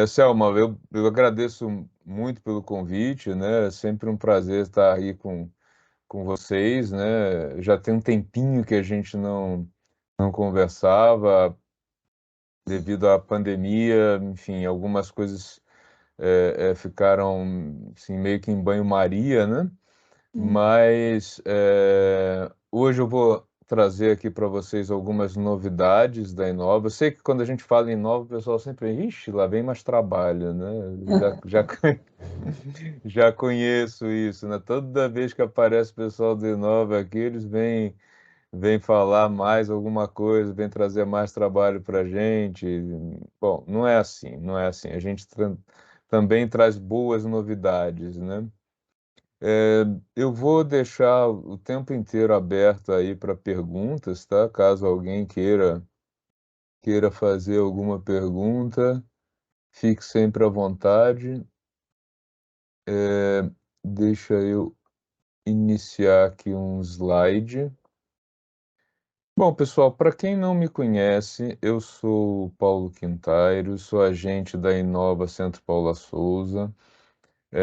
Selma, eu agradeço muito pelo convite, né? É sempre um prazer estar aí com vocês, né? Já tem um tempinho que a gente não conversava devido à pandemia, enfim, algumas coisas ficaram assim, meio que em banho-maria, né? Hum. Mas hoje eu vou trazer aqui para vocês algumas novidades da Inova. Eu sei que quando a gente fala em Inova, o pessoal sempre, ixi, lá vem mais trabalho, né? Já conheço isso, né? Toda vez que aparece o pessoal do Inova aqui, eles vêm falar mais alguma coisa, vêm trazer mais trabalho para a gente. Bom, não é assim, não é assim. A gente também traz boas novidades, né? Eu vou deixar o tempo inteiro aberto aí para perguntas, tá? Caso alguém queira fazer alguma pergunta, fique sempre à vontade. Deixa eu iniciar aqui um slide. Bom, pessoal, para quem não me conhece, eu sou o Paulo Quintairo, sou agente da Inova Centro Paula Souza,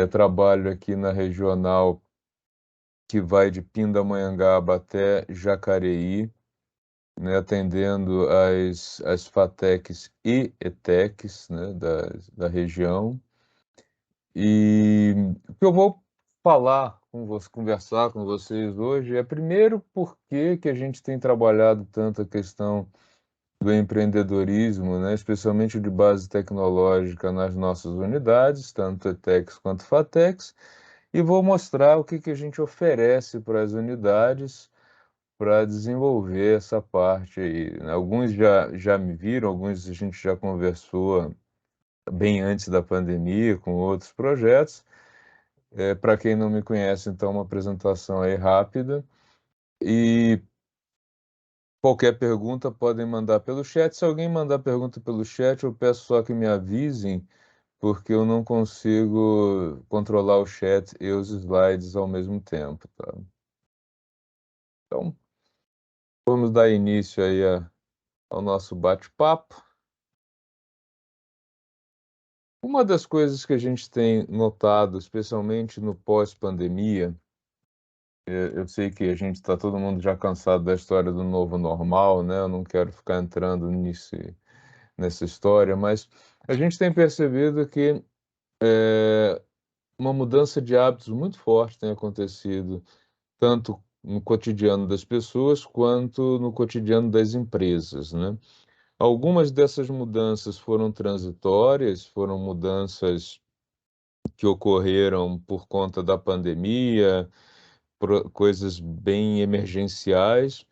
trabalho aqui na regional que vai de Pindamonhangaba até Jacareí, né, atendendo as FATECs e ETECs, né, da região. E o que eu vou falar com você, conversar com vocês hoje é primeiro por que a gente tem trabalhado tanto a questão do empreendedorismo, né, especialmente de base tecnológica nas nossas unidades, tanto ETECs quanto FATECs, e vou mostrar o que a gente oferece para as unidades para desenvolver essa parte aí, né. Alguns já me viram, alguns a gente já conversou bem antes da pandemia com outros projetos. Para quem não me conhece, então, uma apresentação aí rápida. E qualquer pergunta podem mandar pelo chat. Se alguém mandar pergunta pelo chat, eu peço só que me avisem, porque eu não consigo controlar o chat e os slides ao mesmo tempo, tá? Então, vamos dar início aí ao nosso bate-papo. Uma das coisas que a gente tem notado, especialmente no pós-pandemia, eu sei que a gente está todo mundo já cansado da história do novo normal, né? Eu não quero ficar entrando nessa história, mas a gente tem percebido que uma mudança de hábitos muito forte tem acontecido, tanto no cotidiano das pessoas quanto no cotidiano das empresas, né? Algumas dessas mudanças foram transitórias, foram mudanças que ocorreram por conta da pandemia, coisas bem emergenciais,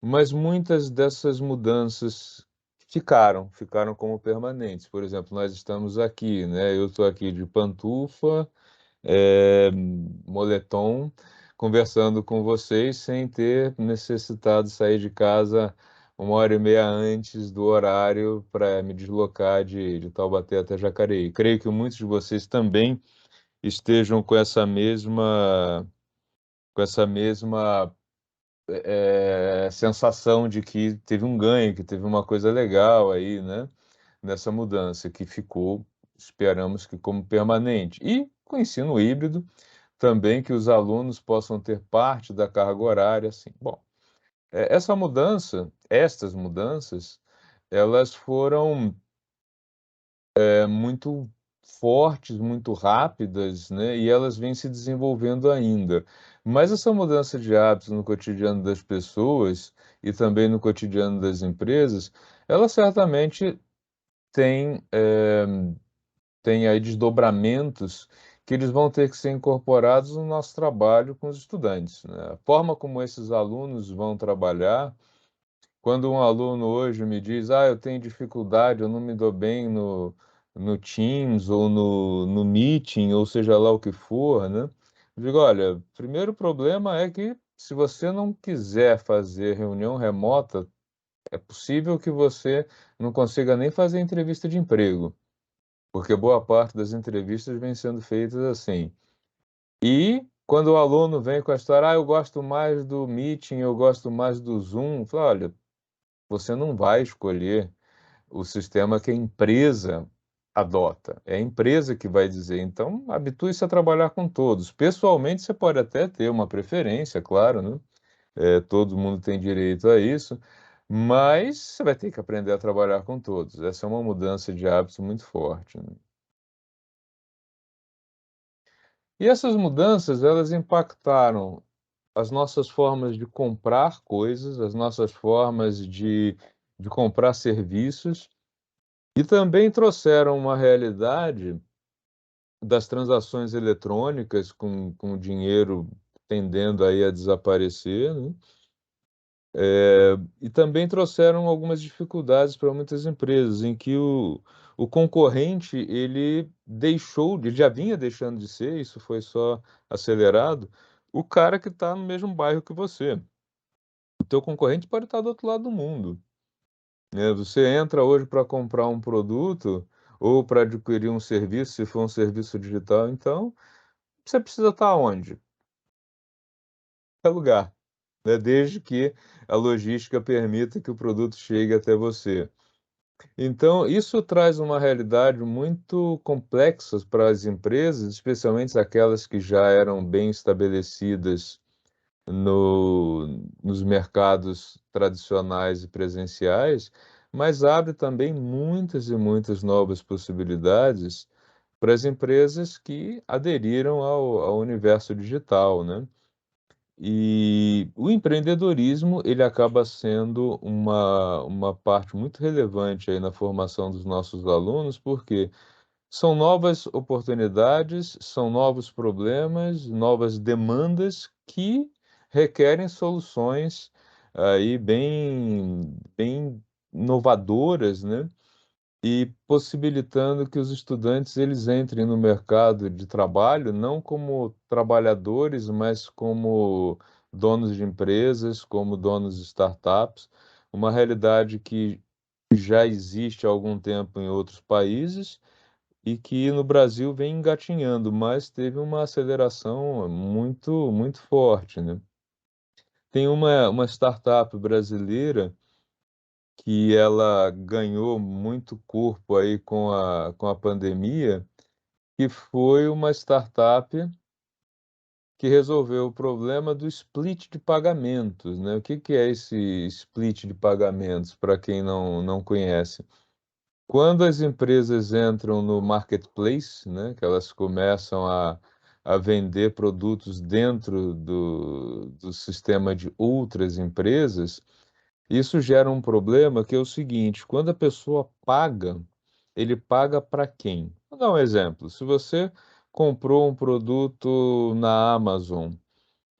mas muitas dessas mudanças ficaram como permanentes. Por exemplo, nós estamos aqui, né? Eu estou aqui de pantufa, moletom, conversando com vocês sem ter necessitado sair de casa 1h30 antes do horário para me deslocar de Taubaté até Jacareí. Creio que muitos de vocês também estejam com essa mesma sensação de que teve um ganho, que teve uma coisa legal aí, né, nessa mudança que ficou, esperamos que como permanente. E com o ensino híbrido, também que os alunos possam ter parte da carga horária, assim. Bom, estas mudanças, elas foram muito fortes, muito rápidas, né, e elas vêm se desenvolvendo ainda. Mas essa mudança de hábitos no cotidiano das pessoas e também no cotidiano das empresas, ela certamente tem, tem aí desdobramentos que eles vão ter que ser incorporados no nosso trabalho com os estudantes, né. A forma como esses alunos vão trabalhar, quando um aluno hoje me diz: "Ah, eu tenho dificuldade, eu não me dou bem no Teams ou no Meeting", ou seja lá o que for, né, eu digo: "Olha, o primeiro problema é que se você não quiser fazer reunião remota, é possível que você não consiga nem fazer entrevista de emprego, porque boa parte das entrevistas vem sendo feitas assim". E quando o aluno vem com a história: "Ah, eu gosto mais do Meeting, eu gosto mais do Zoom", eu falo: "Olha, você não vai escolher o sistema que a empresa adota, é a empresa que vai dizer. Então, habitue-se a trabalhar com todos. Pessoalmente, você pode até ter uma preferência, claro, né, todo mundo tem direito a isso, mas você vai ter que aprender a trabalhar com todos. Essa é uma mudança de hábito muito forte, né. E essas mudanças, elas impactaram as nossas formas de comprar coisas, as nossas formas de comprar serviços, e também trouxeram uma realidade das transações eletrônicas com o dinheiro tendendo aí a desaparecer, né, e também trouxeram algumas dificuldades para muitas empresas, em que o concorrente, ele já vinha deixando de ser, isso foi só acelerado, o cara que está no mesmo bairro que você. O teu concorrente pode estar do outro lado do mundo, né, você entra hoje para comprar um produto ou para adquirir um serviço, se for um serviço digital, então, você precisa estar onde? Qualquer lugar, né, desde que a logística permita que o produto chegue até você. Então, isso traz uma realidade muito complexa para as empresas, especialmente aquelas que já eram bem estabelecidas nos mercados tradicionais e presenciais, mas abre também muitas e muitas novas possibilidades para as empresas que aderiram ao universo digital, né. E o empreendedorismo, ele acaba sendo uma parte muito relevante aí na formação dos nossos alunos, porque são novas oportunidades, são novos problemas, novas demandas que requerem soluções aí bem inovadoras, né, e possibilitando que os estudantes eles entrem no mercado de trabalho não como trabalhadores, mas como donos de empresas, como donos de startups, uma realidade que já existe há algum tempo em outros países e que no Brasil vem engatinhando, mas teve uma aceleração muito forte, né. Tem uma startup brasileira que ela ganhou muito corpo aí com a pandemia, que foi uma startup que resolveu o problema do split de pagamentos, né. O que que é esse split de pagamentos, para quem não conhece? Quando as empresas entram no marketplace, né, que elas começam a vender produtos dentro do sistema de outras empresas, isso gera um problema que é o seguinte: quando a pessoa paga, ele paga para quem? Vou dar um exemplo, se você comprou um produto na Amazon,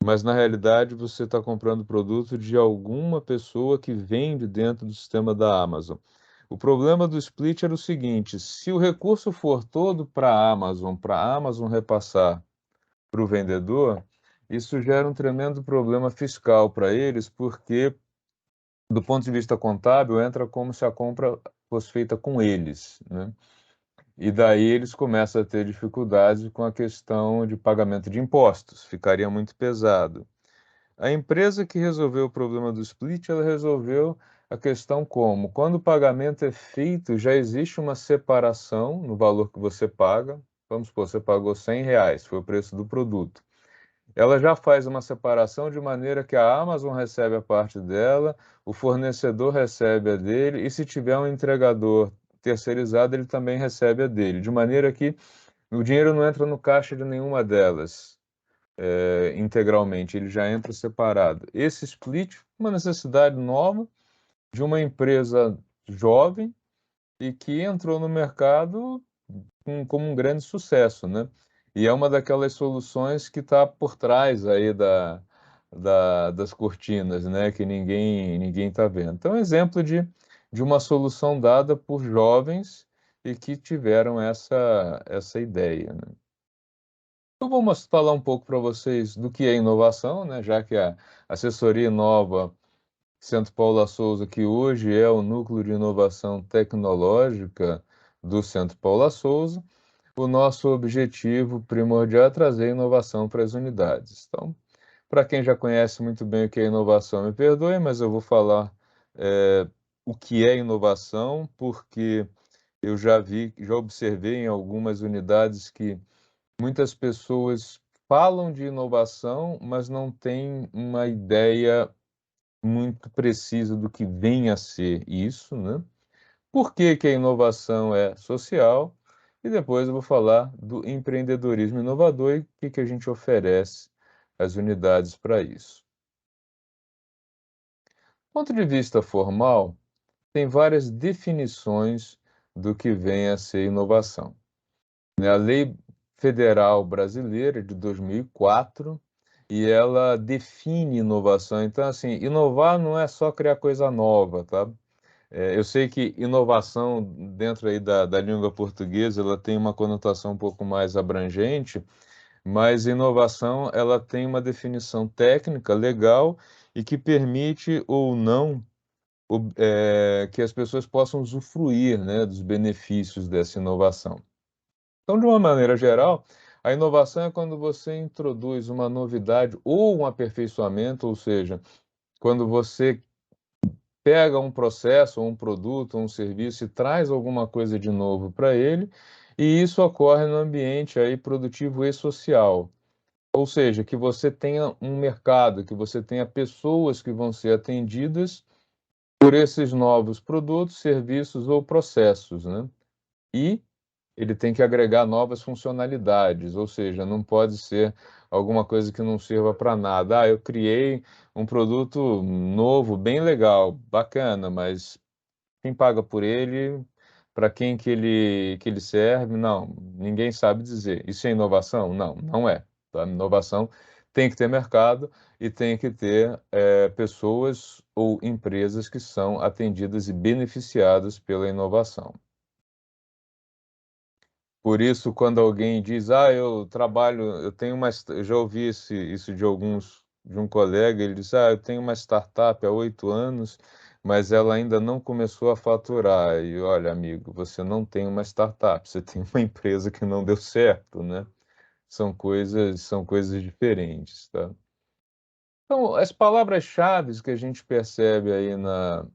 mas na realidade você está comprando produto de alguma pessoa que vende dentro do sistema da Amazon. O problema do split era o seguinte: se o recurso for todo para a Amazon repassar para o vendedor, isso gera um tremendo problema fiscal para eles, porque do ponto de vista contábil, entra como se a compra fosse feita com eles, né. E daí eles começam a ter dificuldades com a questão de pagamento de impostos, ficaria muito pesado. A empresa que resolveu o problema do split, ela resolveu a questão como? Quando o pagamento é feito, já existe uma separação no valor que você paga, vamos supor, você pagou R$ 100, foi o preço do produto. Ela já faz uma separação de maneira que a Amazon recebe a parte dela, o fornecedor recebe a dele e se tiver um entregador terceirizado, ele também recebe a dele, de maneira que o dinheiro não entra no caixa de nenhuma delas, integralmente, ele já entra separado. Esse split, uma necessidade nova de uma empresa jovem e que entrou no mercado como um grande sucesso, né. E é uma daquelas soluções que está por trás aí das cortinas, né, que ninguém está vendo. Então é um exemplo de uma solução dada por jovens e que tiveram essa ideia, né. Então vamos falar um pouco para vocês do que é inovação, né, já que a assessoria Inova Centro Paula Souza, que hoje é o núcleo de inovação tecnológica do Centro Paula Souza, o nosso objetivo primordial é trazer inovação para as unidades. Então, para quem já conhece muito bem o que é inovação, me perdoe, mas eu vou falar, o que é inovação, porque Eu já observei em algumas unidades que muitas pessoas falam de inovação, mas não têm uma ideia muito precisa do que vem a ser isso, né. Por que que a inovação é social, e depois eu vou falar do empreendedorismo inovador e o que que a gente oferece às unidades para isso. Do ponto de vista formal, tem várias definições do que vem a ser inovação, né. A Lei Federal Brasileira de 2004, e ela define inovação. Então, assim, inovar não é só criar coisa nova, tá. Eu sei que inovação dentro aí da língua portuguesa, ela tem uma conotação um pouco mais abrangente, mas inovação, ela tem uma definição técnica, legal, e que permite ou não que as pessoas possam usufruir, né, dos benefícios dessa inovação. Então, de uma maneira geral, a inovação é quando você introduz uma novidade ou um aperfeiçoamento, ou seja, quando você pega um processo ou um produto ou um serviço e traz alguma coisa de novo para ele, e isso ocorre no ambiente aí produtivo e social. Ou seja, que você tenha um mercado, que você tenha pessoas que vão ser atendidas por esses novos produtos, serviços ou processos, né. E ele tem que agregar novas funcionalidades, ou seja, não pode ser alguma coisa que não sirva para nada. "Ah, eu criei um produto novo, bem legal, bacana, mas quem paga por ele, para quem que ele serve? Não, ninguém sabe dizer. Isso é inovação? Não, não é, tá. Inovação tem que ter mercado e tem que ter, pessoas ou empresas que são atendidas e beneficiadas pela inovação. Por isso, quando alguém diz: "Ah, eu tenho uma sta", eu já ouvi isso de um colega, ele disse: "Ah, eu tenho uma startup há 8 anos, mas ela ainda não começou a faturar". E olha, amigo, você não tem uma startup, você tem uma empresa que não deu certo, né. São coisas diferentes, tá. Então, as palavras-chaves que a gente percebe aí na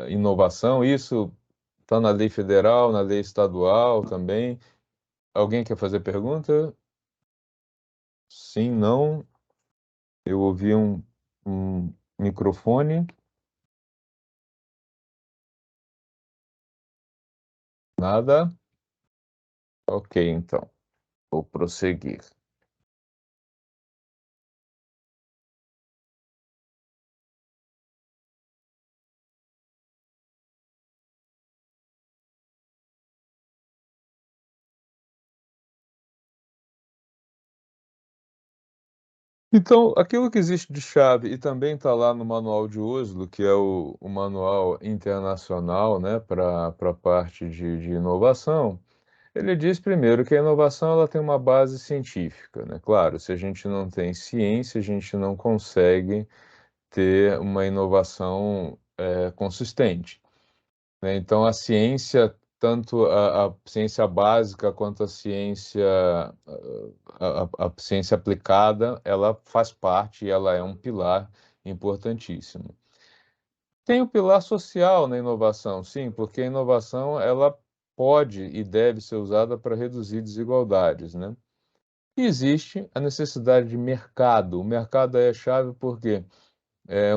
inovação, isso está na lei federal, na lei estadual também. Alguém quer fazer pergunta? Sim, não? Eu ouvi um microfone. Nada? Ok, então, vou prosseguir. Então, aquilo que existe de chave e também está lá no manual de Oslo, que é o manual internacional, né, para a parte de inovação, ele diz primeiro que a inovação ela tem uma base científica, né. Claro, se a gente não tem ciência, a gente não consegue ter uma inovação, consistente, né. Então a ciência, tanto a ciência básica quanto a ciência, a ciência aplicada, ela faz parte e ela é um pilar importantíssimo. Tem o pilar social na inovação, sim, porque a inovação ela pode e deve ser usada para reduzir desigualdades, né. E existe a necessidade de mercado, o mercado aí é chave porque, eh,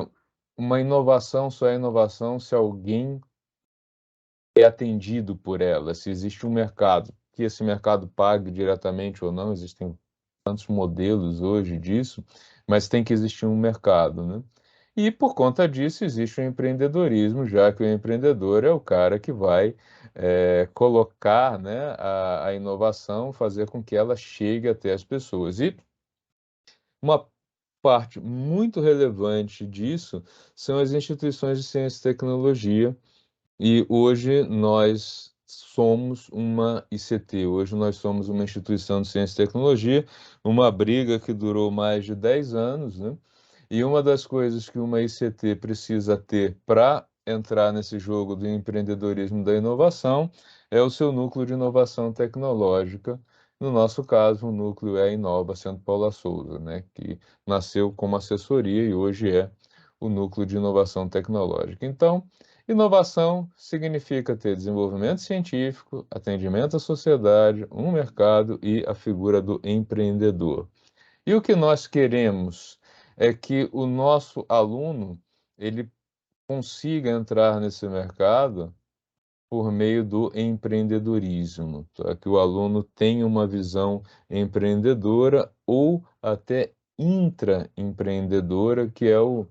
uma inovação só é inovação se alguém é atendido por ela, se existe um mercado, que esse mercado pague diretamente ou não, existem tantos modelos hoje disso, mas tem que existir um mercado, né. E por conta disso existe o empreendedorismo, já que o empreendedor é o cara que vai, colocar, né, a inovação, fazer com que ela chegue até as pessoas. E uma parte muito relevante disso são as instituições de ciência e tecnologia, e hoje nós somos uma ICT, hoje nós somos uma instituição de ciência e tecnologia, uma briga que durou mais de 10 anos, né, e uma das coisas que uma ICT precisa ter para entrar nesse jogo do empreendedorismo da inovação, é o seu núcleo de inovação tecnológica, no nosso caso o núcleo é a Inova Centro Paula Souza, né, que nasceu como assessoria e hoje é o núcleo de inovação tecnológica. Então, Inovação significa ter desenvolvimento científico, atendimento à sociedade, um mercado e a figura do empreendedor. E o que nós queremos é que o nosso aluno, ele consiga entrar nesse mercado por meio do empreendedorismo, tá? Que o aluno tenha uma visão empreendedora ou até intraempreendedora, que é o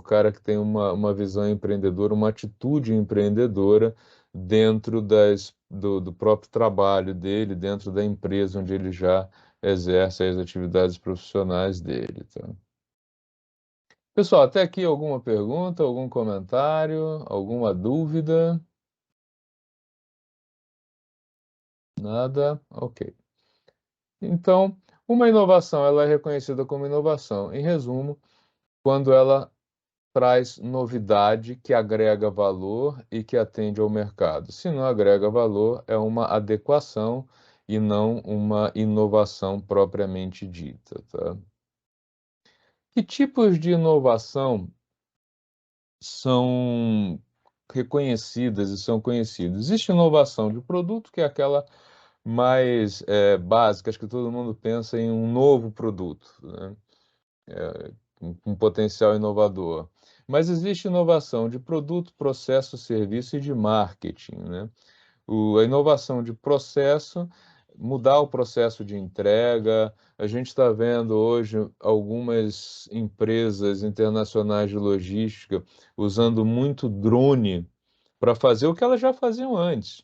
cara que tem uma visão empreendedora, uma atitude empreendedora dentro do próprio trabalho dele, dentro da empresa onde ele já exerce as atividades profissionais dele, tá? Pessoal, até aqui alguma pergunta, algum comentário, alguma dúvida? Nada? Ok. Então, uma inovação, ela é reconhecida como inovação, em resumo, quando ela traz novidade que agrega valor e que atende ao mercado. Se não agrega valor, é uma adequação e não uma inovação propriamente dita, tá? Que tipos de inovação são reconhecidas e são conhecidas? Existe inovação de produto, que é aquela mais, básica, acho que todo mundo pensa em um novo produto, né, com potencial inovador. Mas existe inovação de produto, processo, serviço e de marketing, né. A inovação de processo, mudar o processo de entrega. A gente está vendo hoje algumas empresas internacionais de logística usando muito drone para fazer o que elas já faziam antes,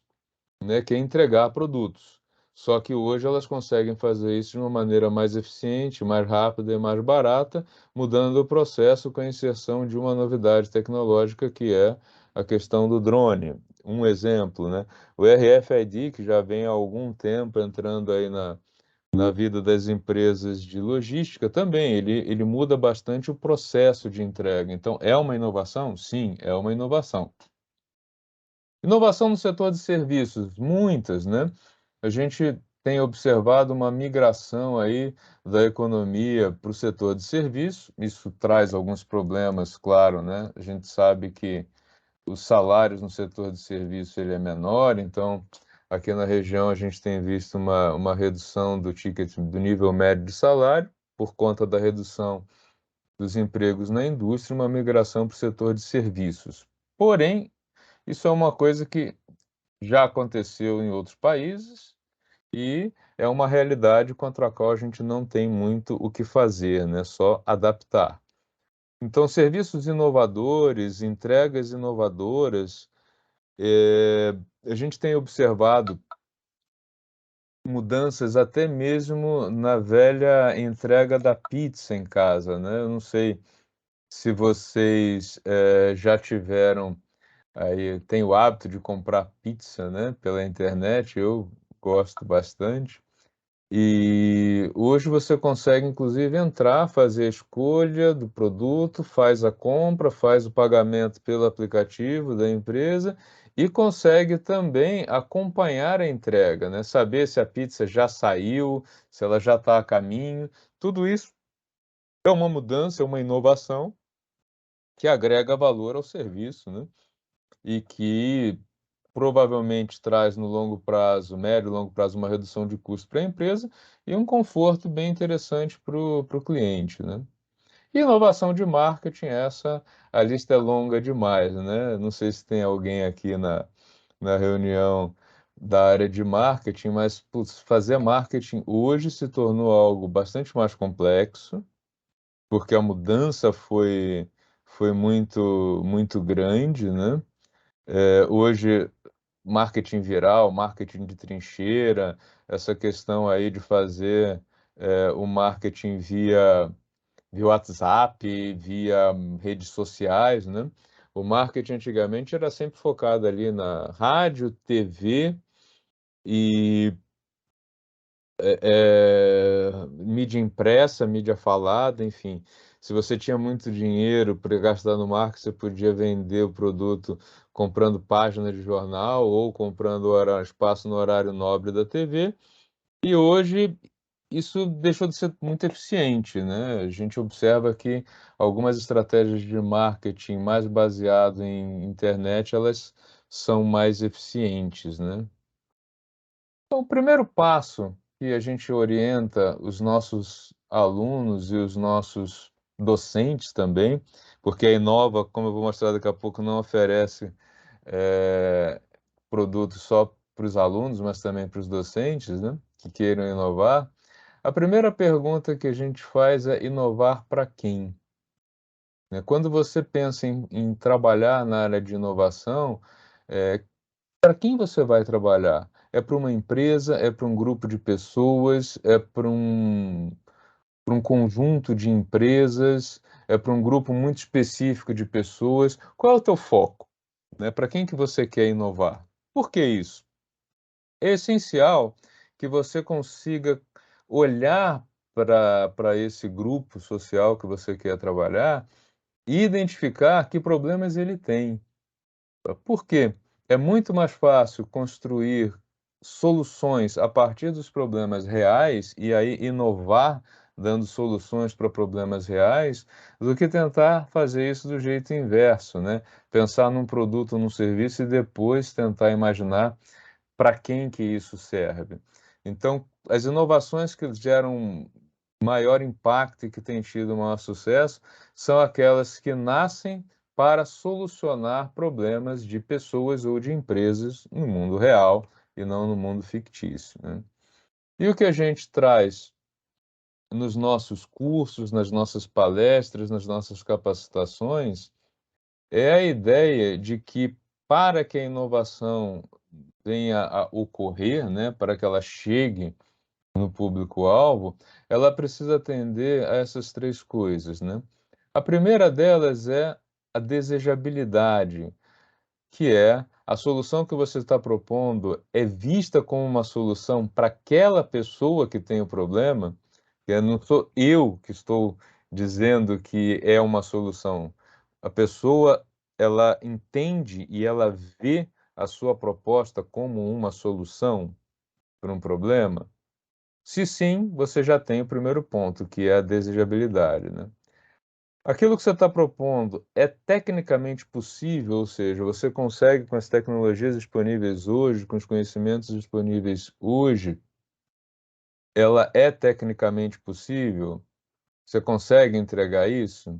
né, que é entregar produtos. Só que hoje elas conseguem fazer isso de uma maneira mais eficiente, mais rápida e mais barata, mudando o processo com a inserção de uma novidade tecnológica, que é a questão do drone. Um exemplo, né? O RFID, que já vem há algum tempo entrando aí na vida das empresas de logística, também ele muda bastante o processo de entrega. Então, é uma inovação? Sim, é uma inovação. Inovação no setor de serviços, muitas, né? A gente tem observado uma migração aí da economia para o setor de serviço. Isso traz alguns problemas, claro, né? A gente sabe que os salários no setor de serviço ele é menor, então aqui na região a gente tem visto uma redução do ticket do nível médio de salário por conta da redução dos empregos na indústria, uma migração para o setor de serviços. Porém, isso é uma coisa que já aconteceu em outros países e é uma realidade contra a qual a gente não tem muito o que fazer, né, só adaptar. Então, serviços inovadores, entregas inovadoras, a gente tem observado mudanças até mesmo na velha entrega da pizza em casa, né. Eu não sei se vocês, já tiveram aí tem o hábito de comprar pizza, né, pela internet, eu gosto bastante. E hoje você consegue inclusive entrar, fazer a escolha do produto, faz a compra, faz o pagamento pelo aplicativo da empresa e consegue também acompanhar a entrega, né, saber se a pizza já saiu, se ela já está a caminho. Tudo isso é uma mudança, é uma inovação que agrega valor ao serviço, né, e que provavelmente traz no longo prazo, médio e longo prazo, uma redução de custo para a empresa e um conforto bem interessante para o cliente, né. E inovação de marketing, essa a lista é longa demais, né. Não sei se tem alguém aqui na reunião da área de marketing, mas, putz, fazer marketing hoje se tornou algo bastante mais complexo, porque a mudança foi muito grande, né. Hoje marketing viral, marketing de trincheira, essa questão aí de fazer, o marketing via WhatsApp, via redes sociais, né. O marketing antigamente era sempre focado ali na rádio, TV e, mídia impressa, mídia falada, enfim. Se você tinha muito dinheiro para gastar no marketing, você podia vender o produto comprando página de jornal ou comprando espaço no horário nobre da TV. E hoje isso deixou de ser muito eficiente, né. A gente observa que algumas estratégias de marketing mais baseado em internet, elas são mais eficientes, né. Então, o primeiro passo que a gente orienta os nossos alunos e os nossos docentes também, porque a Inova, como eu vou mostrar daqui a pouco, não oferece, eh, produtos só para os alunos, mas também para os docentes, né, que queiram inovar. A primeira pergunta que a gente faz é: inovar para quem? Né, quando você pensa em trabalhar na área de inovação, para quem você vai trabalhar? É para uma empresa, é para um grupo de pessoas, é para um conjunto de empresas, é para um grupo muito específico de pessoas? Qual é o teu foco, né? Para quem que você quer inovar? Por que isso? É essencial que você consiga olhar para esse grupo social que você quer trabalhar e identificar que problemas ele tem. Por quê? É muito mais fácil construir soluções a partir dos problemas reais e aí inovar dando soluções para problemas reais, do que tentar fazer isso do jeito inverso, né? Pensar num produto ou num serviço e depois tentar imaginar para quem que isso serve. Então, as inovações que geram maior impacto e que têm tido maior sucesso, são aquelas que nascem para solucionar problemas de pessoas ou de empresas no mundo real e não no mundo fictício, né. E o que a gente traz nos nossos cursos, nas nossas palestras, nas nossas capacitações, é a ideia de que para que a inovação venha a ocorrer, né, para que ela chegue no público-alvo, ela precisa atender a essas 3 coisas, né. A primeira delas é a desejabilidade, que é a solução que você está propondo é vista como uma solução para aquela pessoa que tem o problema, que não sou eu que estou dizendo que é uma solução. A pessoa, ela entende e ela vê a sua proposta como uma solução para um problema? Se sim, você já tem o primeiro ponto, que é a desejabilidade, né. Aquilo que você está propondo é tecnicamente possível, ou seja, você consegue com as tecnologias disponíveis hoje, com os conhecimentos disponíveis hoje, ela é tecnicamente possível? Você consegue entregar isso?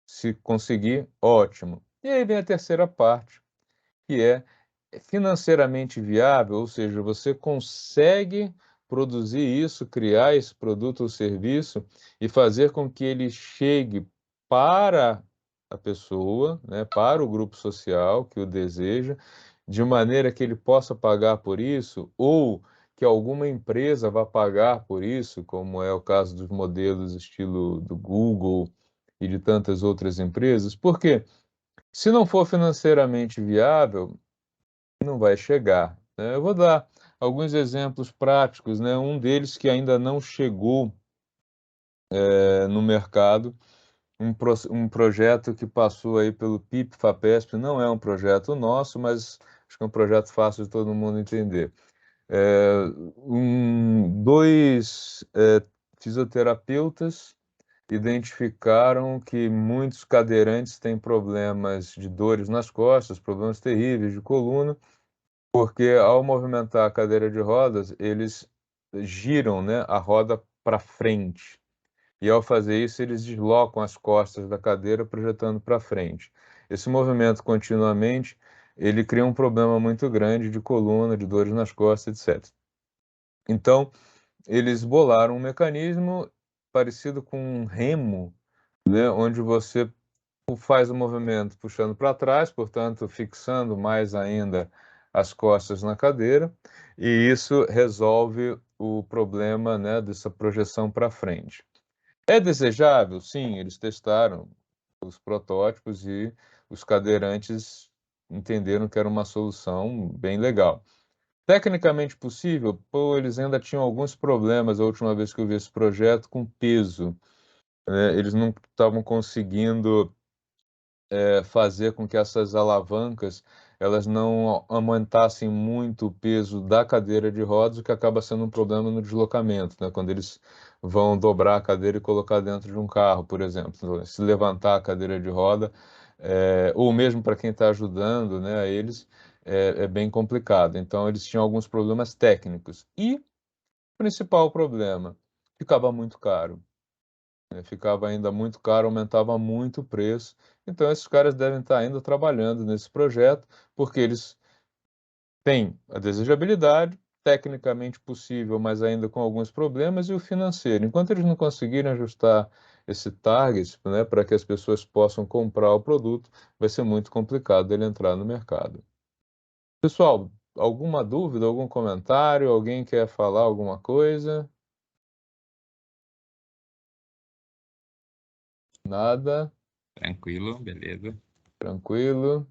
Se conseguir, ótimo. E aí vem a terceira parte, que é financeiramente viável, ou seja, você consegue produzir isso, criar esse produto ou serviço e fazer com que ele chegue para a pessoa, né, para o grupo social que o deseja, de maneira que ele possa pagar por isso, ou que alguma empresa vá pagar por isso, como é o caso dos modelos estilo do Google e de tantas outras empresas. Por quê? Se não for financeiramente viável, não vai chegar, né. Eu vou dar alguns exemplos práticos, né, um deles que ainda não chegou, no mercado, um projeto que passou aí pelo PIP/FAPESP, não é um projeto nosso, mas acho que é um projeto fácil de todo mundo entender. 2 fisioterapeutas identificaram que muitos cadeirantes têm problemas de dores nas costas, problemas terríveis de coluna, porque ao movimentar a cadeira de rodas, eles giram, né, a roda para frente, e ao fazer isso eles deslocam as costas da cadeira projetando para frente. Esse movimento continuamente, ele cria um problema muito grande de coluna, de dores nas costas, etcétera. Então, eles bolaram um mecanismo parecido com um remo, né, onde você faz o movimento puxando para trás, portanto, fixando mais ainda as costas na cadeira, e isso resolve o problema, né, dessa projeção para frente. É desejável? Sim, eles testaram os protótipos e os cadeirantes entenderam que era uma solução bem legal. Tecnicamente possível? Pô, eles ainda tinham alguns problemas a última vez que eu vi esse projeto com peso, eles não estavam conseguindo fazer com que essas alavancas, elas não aumentassem muito o peso da cadeira de rodas, o que acaba sendo um problema no deslocamento, né, quando eles vão dobrar a cadeira e colocar dentro de um carro, por exemplo. Então, se levantar a cadeira de roda, ou mesmo para quem está ajudando, né, a eles, é bem complicado. Então eles tinham alguns problemas técnicos. E o principal problema, ficava muito caro, né, ficava ainda muito caro, aumentava muito o preço. Então esses caras devem estar ainda trabalhando nesse projeto, porque eles têm a desejabilidade, tecnicamente possível, mas ainda com alguns problemas, e o financeiro. Enquanto eles não conseguirem ajustar esse target, né, para que as pessoas possam comprar o produto, vai ser muito complicado ele entrar no mercado. Pessoal, alguma dúvida, algum comentário? Alguém quer falar alguma coisa? Nada? Tranquilo, beleza. Tranquilo?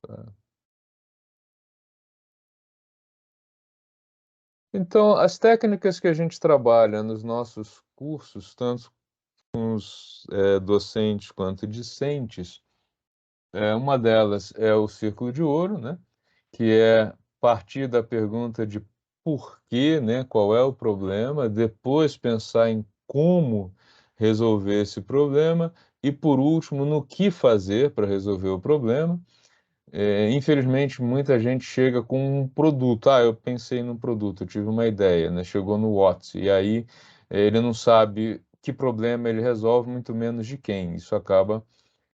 Tá. Então, as técnicas que a gente trabalha nos nossos cursos, tanto com os docentes quanto discentes, uma delas é o círculo de ouro, né, que é partir da pergunta de por quê, né, qual é o problema, depois pensar em como resolver esse problema e, por último, no que fazer para resolver o problema. Infelizmente, muita gente chega com um produto. "Ah, eu pensei num produto, eu tive uma ideia", né, chegou no Whats, e aí, ele não sabe que problema ele resolve, muito menos de quem. Isso acaba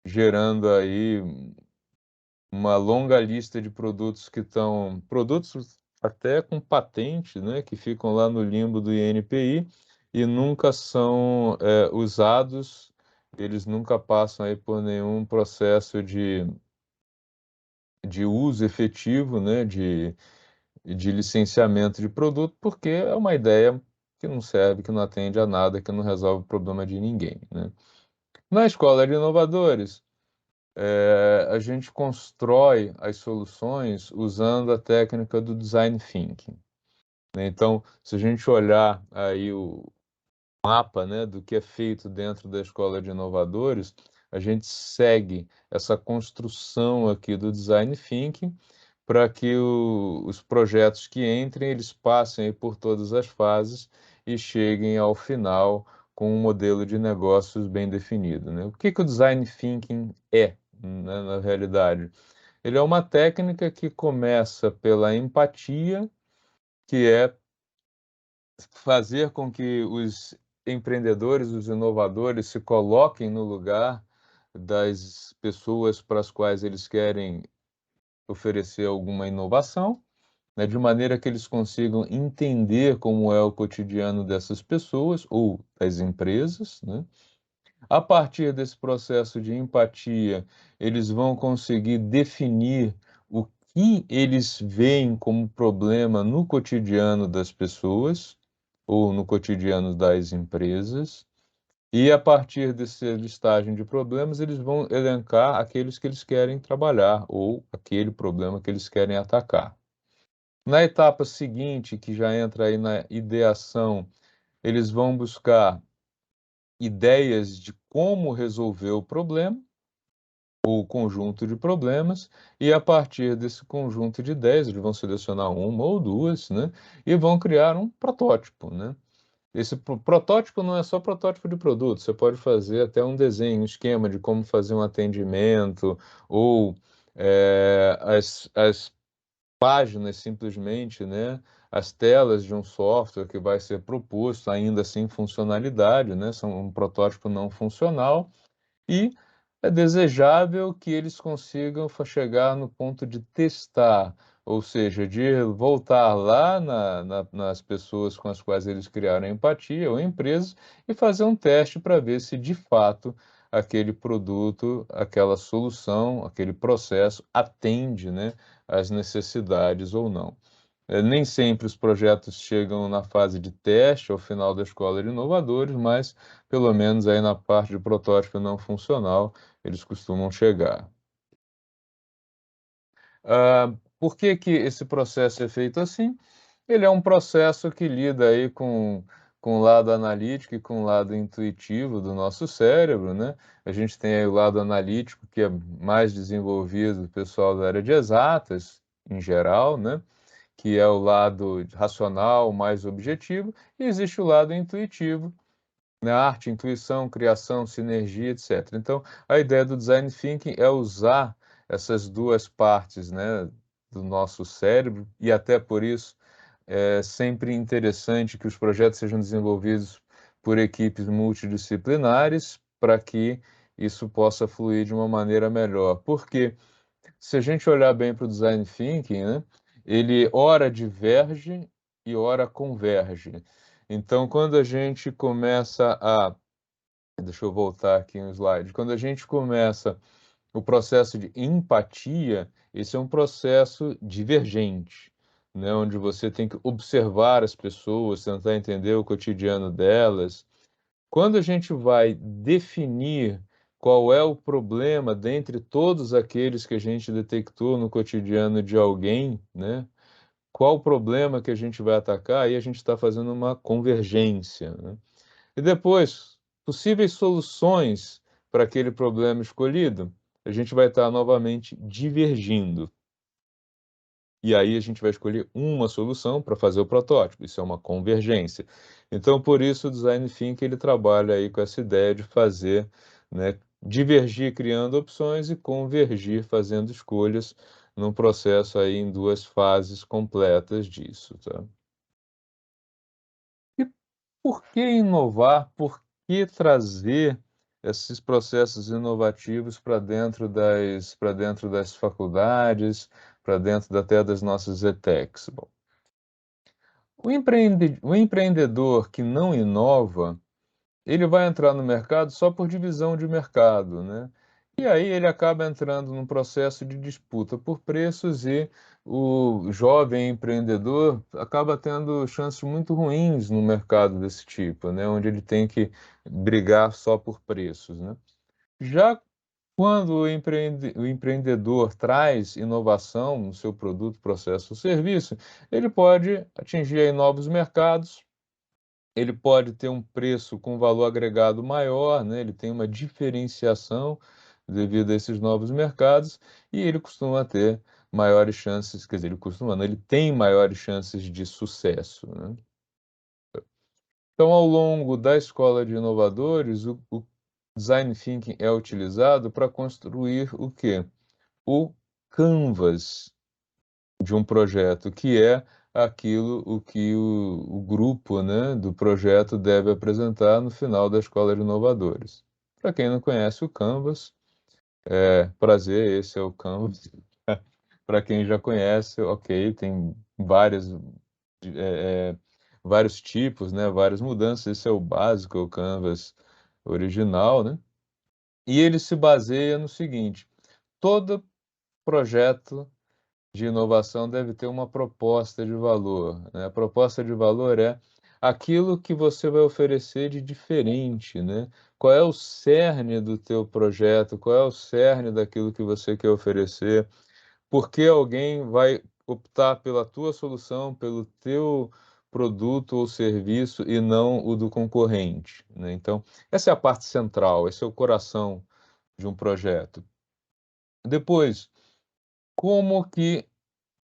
gerando aí uma longa lista de produtos que estão produtos até com patente, né, que ficam lá no limbo do INPI e nunca são, usados, eles nunca passam aí por nenhum processo de uso efetivo, né, de licenciamento de produto, porque é uma ideia que não serve, que não atende a nada, que não resolve o problema de ninguém, né. Na escola de inovadores, a gente constrói as soluções usando a técnica do design thinking, né. Então, se a gente olhar aí o mapa, né, do que é feito dentro da escola de inovadores, a gente segue essa construção aqui do design thinking para que os projetos que entrem, eles passem aí por todas as fases e cheguem ao final com um modelo de negócios bem definido, né. O que que o design thinking é, né, na realidade? Ele é uma técnica que começa pela empatia, que é fazer com que os empreendedores, os inovadores se coloquem no lugar das pessoas para as quais eles querem oferecer alguma inovação, né, de maneira que eles consigam entender como é o cotidiano dessas pessoas ou das empresas, né. A partir desse processo de empatia, eles vão conseguir definir o que eles veem como problema no cotidiano das pessoas ou no cotidiano das empresas, e a partir desse listagem de problemas, eles vão elencar aqueles que eles querem trabalhar ou aquele problema que eles querem atacar. Na etapa seguinte, que já entra aí na ideação, eles vão buscar ideias de como resolver o problema, ou conjunto de problemas, e a partir desse conjunto de ideias, eles vão selecionar uma ou duas, né, e vão criar um protótipo, né. Esse protótipo não é só protótipo de produto, você pode fazer até um desenho, um esquema de como fazer um atendimento ou, as páginas simplesmente, né, as telas de um software que vai ser proposto, ainda sem funcionalidade, né, são um protótipo não funcional, e é desejável que eles consigam chegar no ponto de testar, ou seja, de voltar lá nas pessoas com as quais eles criaram empatia ou empresas e fazer um teste para ver se de fato aquele produto, aquela solução, aquele processo atende, né, às necessidades ou não. Nem sempre os projetos chegam na fase de teste ao final da escola de inovadores, mas pelo menos aí na parte de protótipo não funcional, eles costumam chegar. Por que que esse processo é feito assim? Ele é um processo que lida aí com com o lado analítico e com o lado intuitivo do nosso cérebro, né? A gente tem aí o lado analítico, que é mais desenvolvido do pessoal da área de exatas, em geral, né? Que é o lado racional, mais objetivo, e existe o lado intuitivo, né? Arte, intuição, criação, sinergia, etc. Então, a ideia do design thinking é usar essas duas partes, né, do nosso cérebro, e até por isso é sempre interessante que os projetos sejam desenvolvidos por equipes multidisciplinares, para que isso possa fluir de uma maneira melhor. Porque se a gente olhar bem para o design thinking, né, ele ora diverge e ora converge. Então, quando a gente começa a deixa eu voltar aqui um slide. Quando a gente começa o processo de empatia, esse é um processo divergente, né, onde você tem que observar as pessoas, tentar entender o cotidiano delas. Quando a gente vai definir qual é o problema dentre todos aqueles que a gente detectou no cotidiano de alguém, né, qual o problema que a gente vai atacar, aí a gente está fazendo uma convergência, né? E depois, possíveis soluções para aquele problema escolhido, a gente vai estar novamente divergindo. E aí a gente vai escolher uma solução para fazer o protótipo, isso é uma convergência. Então, por isso o design thinking ele trabalha aí com essa ideia de fazer, né, divergir criando opções e convergir fazendo escolhas num processo aí em 2 fases completas disso, tá. E por que inovar? Por que trazer esses processos inovativos para dentro das faculdades, para dentro até das nossas ETECs? Bom, o empreendedor que não inova, ele vai entrar no mercado só por divisão de mercado, né. E aí ele acaba entrando num processo de disputa por preços e o jovem empreendedor acaba tendo chances muito ruins no mercado desse tipo, né, onde ele tem que brigar só por preços, né. Já quando o empreendedor traz inovação no seu produto, processo ou serviço, ele pode atingir aí novos mercados, ele pode ter um preço com valor agregado maior, né, ele tem uma diferenciação devido a esses novos mercados, e ele costuma ter maiores chances, quer dizer, ele costuma não, ele tem maiores chances de sucesso, né. Então, ao longo da escola de inovadores, o design thinking é utilizado para construir o quê? O canvas de um projeto, que é aquilo o que o grupo, né, do projeto deve apresentar no final da Escola de Inovadores. Para quem não conhece o Canvas, prazer, esse é o Canvas. Para quem já conhece, ok, tem vários tipos, né, várias mudanças, esse é o básico, é o Canvas original, né, e ele se baseia no seguinte: todo projeto de inovação deve ter uma proposta de valor, né. A proposta de valor é aquilo que você vai oferecer de diferente, né. Qual é o cerne do teu projeto, qual é o cerne daquilo que você quer oferecer, por que alguém vai optar pela tua solução, pelo teu produto ou serviço e não o do concorrente, né. Então, essa é a parte central, esse é o coração de um projeto. Depois, como que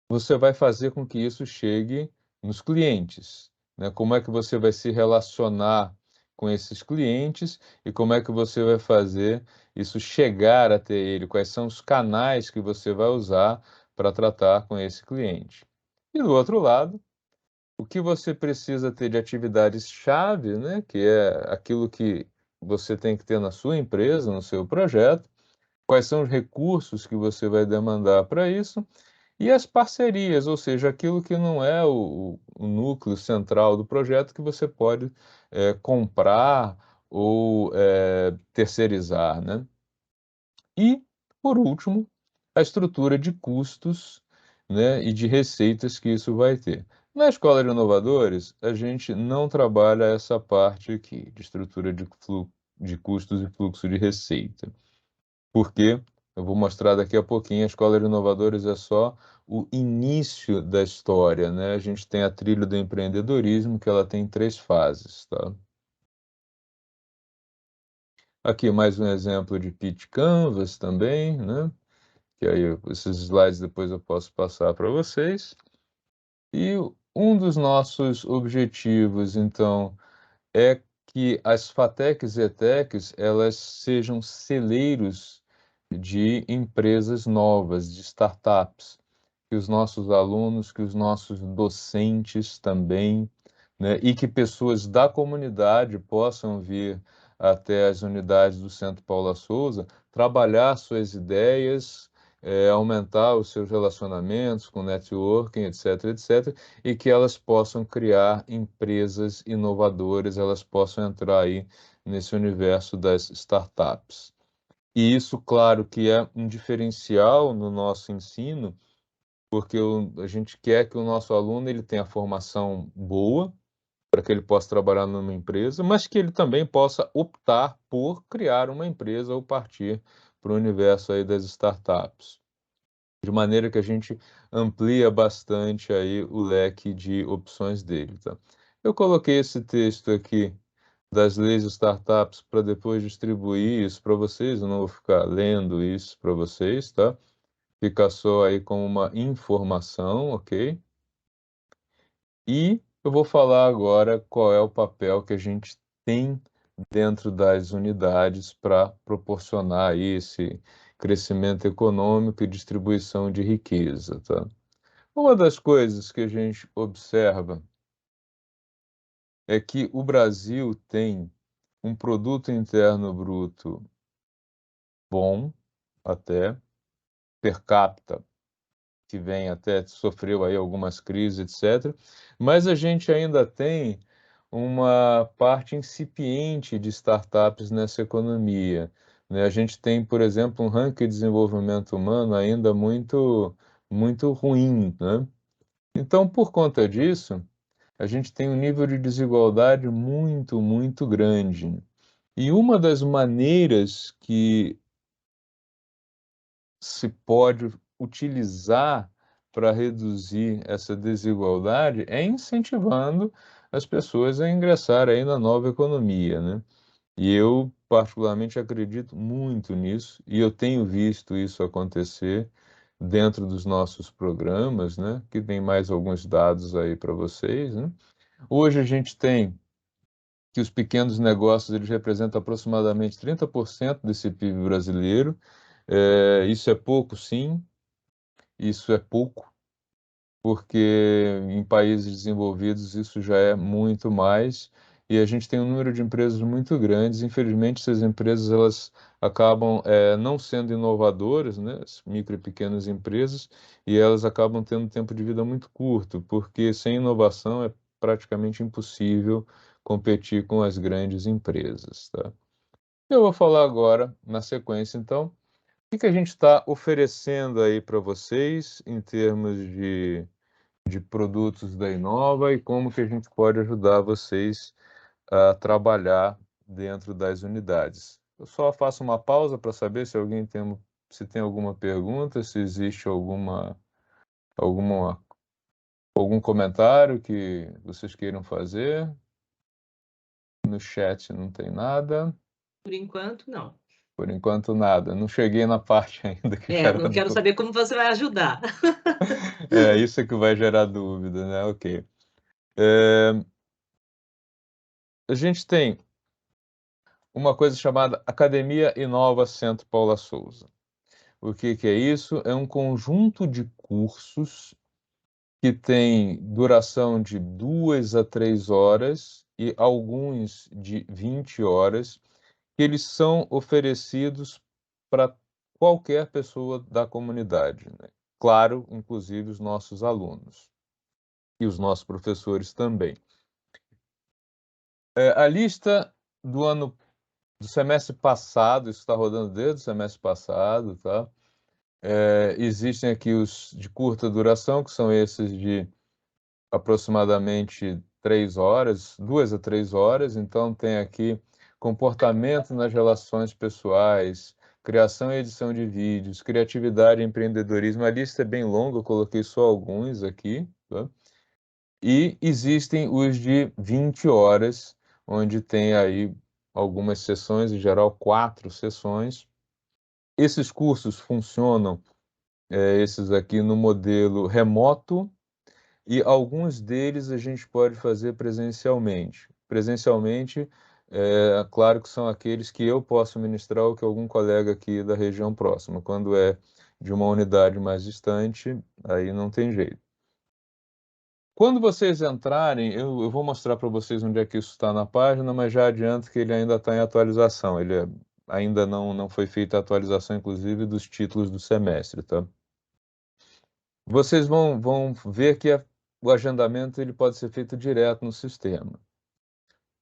você vai fazer com que isso chegue nos clientes, né? Como é que você vai se relacionar com esses clientes e como é que você vai fazer isso chegar até ele? Quais são os canais que você vai usar para tratar com esse cliente? E do outro lado, o que você precisa ter de atividades-chave, né? Que é aquilo que você tem que ter na sua empresa, no seu projeto, quais são os recursos que você vai demandar para isso e as parcerias, ou seja, aquilo que não é o núcleo central do projeto que você pode, comprar ou, terceirizar, né. E, por último, a estrutura de custos, né, e de receitas que isso vai ter. Na escola de inovadores, a gente não trabalha essa parte aqui, de estrutura de custos e fluxo de receita. Por quê? Eu vou mostrar daqui a pouquinho. A Escola de Inovadores é só o início da história, né? A gente tem a trilha do empreendedorismo, que ela tem 3 fases, tá? Aqui mais um exemplo de Pitch Canvas também, né? Que aí esses slides depois eu posso passar para vocês. E um dos nossos objetivos, então, é que as FATECs e ETECs, elas sejam celeiros de empresas novas, de startups, que os nossos alunos, que os nossos docentes também, né, e que pessoas da comunidade possam vir até as unidades do Centro Paula Souza, trabalhar suas ideias, aumentar os seus relacionamentos com networking, etc, etc, e que elas possam criar empresas inovadoras, elas possam entrar aí nesse universo das startups. E isso, claro, que é um diferencial no nosso ensino, porque a gente quer que o nosso aluno ele tenha formação boa, para que ele possa trabalhar numa empresa, mas que ele também possa optar por criar uma empresa ou partir para o universo aí das startups, de maneira que a gente amplia bastante aí o leque de opções dele, tá? Eu coloquei esse texto aqui das leis de startups para depois distribuir isso para vocês, eu não vou ficar lendo isso para vocês, tá? Fica só aí como uma informação, ok? E eu vou falar agora qual é o papel que a gente tem dentro das unidades para proporcionar aí esse crescimento econômico e distribuição de riqueza, tá? Uma das coisas que a gente observa é que o Brasil tem um produto interno bruto bom, até, per capita, que vem até sofreu aí algumas crises, etc. Mas a gente ainda tem uma parte incipiente de startups nessa economia, né? A gente tem, por exemplo, um ranking de desenvolvimento humano ainda muito ruim, né? Então, por conta disso, a gente tem um nível de desigualdade muito grande. E uma das maneiras que se pode utilizar para reduzir essa desigualdade é incentivando as pessoas a ingressar aí na nova economia, né? E eu particularmente acredito muito nisso e eu tenho visto isso acontecer dentro dos nossos programas, né? Que tem mais alguns dados aí para vocês, né? Hoje a gente tem que os pequenos negócios eles representam aproximadamente 30% desse PIB brasileiro. Isso é pouco, sim, isso é pouco, porque em países desenvolvidos isso já é muito mais, e a gente tem um número de empresas muito grandes. Infelizmente, essas empresas elas acabam não sendo inovadoras, né, as micro e pequenas empresas, e elas acabam tendo um tempo de vida muito curto, porque sem inovação é praticamente impossível competir com as grandes empresas, tá? Eu vou falar agora, na sequência, então, o que a gente está oferecendo aí para vocês em termos de produtos da Inova e como que a gente pode ajudar vocês a trabalhar dentro das unidades. Eu só faço uma pausa para saber se alguém tem, se tem alguma pergunta, se existe alguma, algum comentário que vocês queiram fazer. No chat não tem nada. Por enquanto, não. Por enquanto, nada. Não cheguei na parte ainda que gera Não quero dúvida. saber como você vai ajudar. Isso é que vai gerar dúvida, né? Ok. É, a gente tem uma coisa chamada Academia Inova Centro Paula Souza. O que que é isso? É um conjunto de cursos que tem duração de 2 a 3 horas e alguns de 20 horas, que eles são oferecidos para qualquer pessoa da comunidade, né? Claro, inclusive os nossos alunos e os nossos professores também. A lista do ano do semestre passado, isso está rodando desde o semestre passado, tá? Existem aqui os de curta duração, que são esses de aproximadamente 3 horas, 2 a 3 horas. Então, tem aqui comportamento nas relações pessoais, criação e edição de vídeos, criatividade e empreendedorismo. A lista é bem longa, eu coloquei só alguns aqui, tá? E existem os de 20 horas, onde tem aí algumas sessões, em geral 4 sessões. Esses cursos funcionam, esses aqui no modelo remoto, e alguns deles a gente pode fazer presencialmente. Presencialmente, claro que são aqueles que eu posso ministrar ou que algum colega aqui da região próxima. Quando é de uma unidade mais distante, aí não tem jeito. Quando vocês entrarem, eu vou mostrar para vocês onde é que isso está na página, mas já adianto que ele ainda está em atualização. Ainda não foi feita a atualização, inclusive, dos títulos do semestre, tá? Vocês vão ver que o agendamento ele pode ser feito direto no sistema.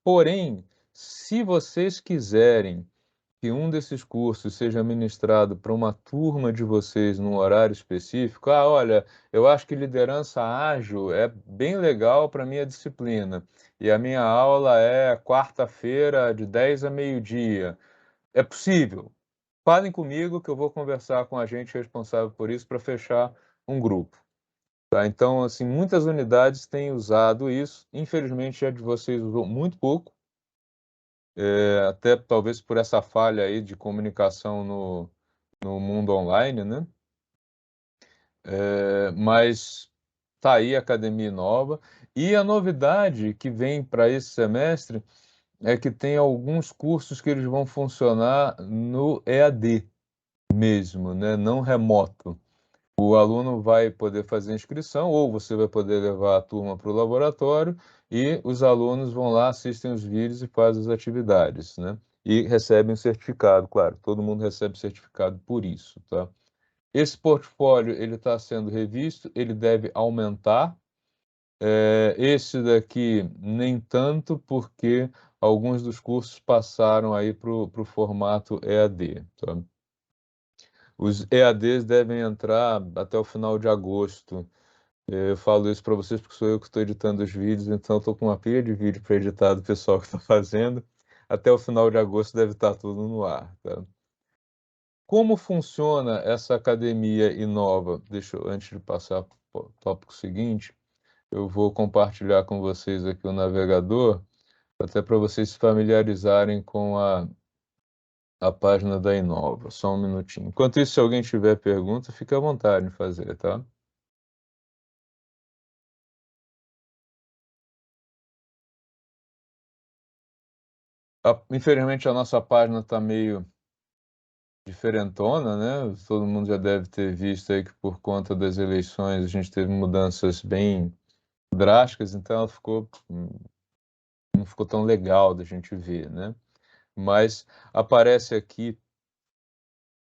Porém, se vocês quiserem que um desses cursos seja ministrado para uma turma de vocês num horário específico, olha, eu acho que liderança ágil é bem legal para minha disciplina, e a minha aula é quarta-feira de 10 a meio-dia. É possível. Falem comigo que eu vou conversar com a gente responsável por isso para fechar um grupo. Tá? Então, assim, muitas unidades têm usado isso. Infelizmente, a de vocês usou muito pouco, até talvez por essa falha aí de comunicação no mundo online, né? Mas tá aí a Academia Nova. E a novidade que vem para esse semestre é que tem alguns cursos que eles vão funcionar no EAD mesmo, né? Não remoto. O aluno vai poder fazer inscrição, ou você vai poder levar a turma para o laboratório, e os alunos vão lá, assistem os vídeos e fazem as atividades, né? E recebem um certificado, claro, todo mundo recebe certificado por isso, tá? Esse portfólio, ele está sendo revisto, ele deve aumentar. Esse daqui, nem tanto, porque alguns dos cursos passaram aí para o formato EAD, tá? Os EADs devem entrar até o final de agosto. Eu falo isso para vocês porque sou eu que estou editando os vídeos, então estou com uma pilha de vídeo para editar do pessoal que está fazendo. Até o final de agosto deve estar tudo no ar, tá? Como funciona essa academia Inova? Antes de passar para o tópico seguinte, eu vou compartilhar com vocês aqui o navegador, até para vocês se familiarizarem com a página da Inova. Só um minutinho. Enquanto isso, se alguém tiver pergunta, fique à vontade em fazer, tá? Infelizmente, a nossa página está meio diferentona, né? Todo mundo já deve ter visto aí que por conta das eleições a gente teve mudanças bem drásticas, então ela não ficou tão legal da gente ver, né? Mas aparece aqui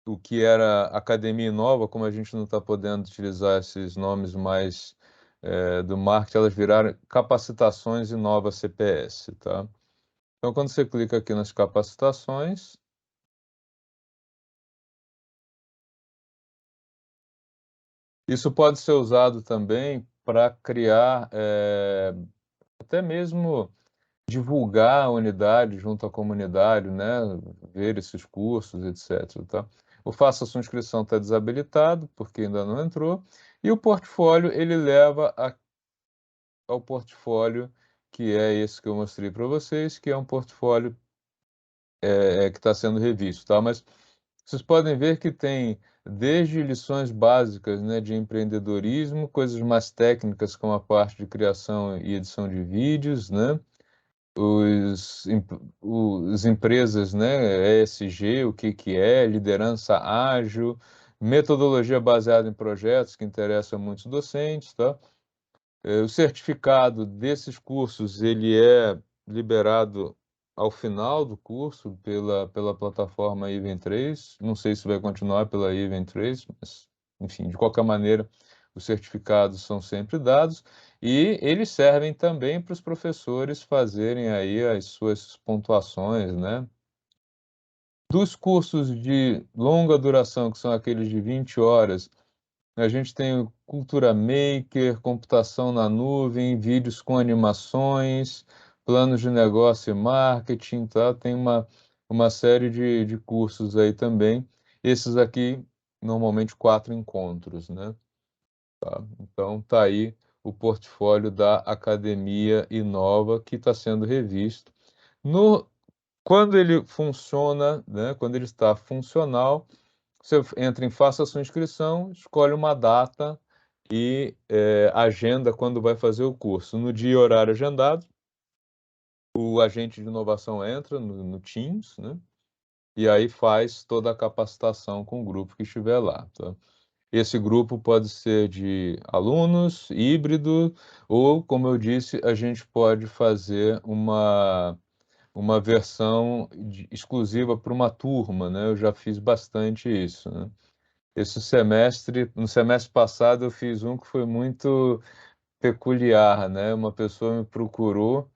o que era Academia Nova, como a gente não está podendo utilizar esses nomes mais do marketing, elas viraram Capacitações Inova CPS, tá? Então, quando você clica aqui nas capacitações, isso pode ser usado também para criar, até mesmo divulgar a unidade junto à comunidade, né? Ver esses cursos, etc. Tá? O Faça Sua Inscrição está desabilitado, porque ainda não entrou, e o portfólio, ele leva ao portfólio que é esse que eu mostrei para vocês, que é um portfólio que está sendo revisto, tá? Mas vocês podem ver que tem desde lições básicas, né, de empreendedorismo, coisas mais técnicas como a parte de criação e edição de vídeos, né? Os empresas, né, ESG, o que que é, liderança ágil, metodologia baseada em projetos que interessa a muitos docentes, tá? O certificado desses cursos, ele é liberado ao final do curso pela plataforma Event3. Não sei se vai continuar pela Event3, mas, enfim, de qualquer maneira, os certificados são sempre dados e eles servem também para os professores fazerem aí as suas pontuações, né? Dos cursos de longa duração, que são aqueles de 20 horas, a gente tem o Cultura Maker, computação na nuvem, vídeos com animações, planos de negócio e marketing, tá? Tem uma série de cursos aí também. Esses aqui, normalmente 4 encontros, né? Tá? Então, tá aí o portfólio da Academia Inova, que está sendo revisto. Quando ele funciona, né, quando ele está funcional, você entra em Faça a sua inscrição, escolhe uma data e agenda quando vai fazer o curso. No dia e horário agendado, o agente de inovação entra no Teams, né, e aí faz toda a capacitação com o grupo que estiver lá, tá? Esse grupo pode ser de alunos, híbrido, ou, como eu disse, a gente pode fazer uma versão exclusiva para uma turma, né? Eu já fiz bastante isso, né? No semestre passado, eu fiz um que foi muito peculiar, né? Uma pessoa me procurou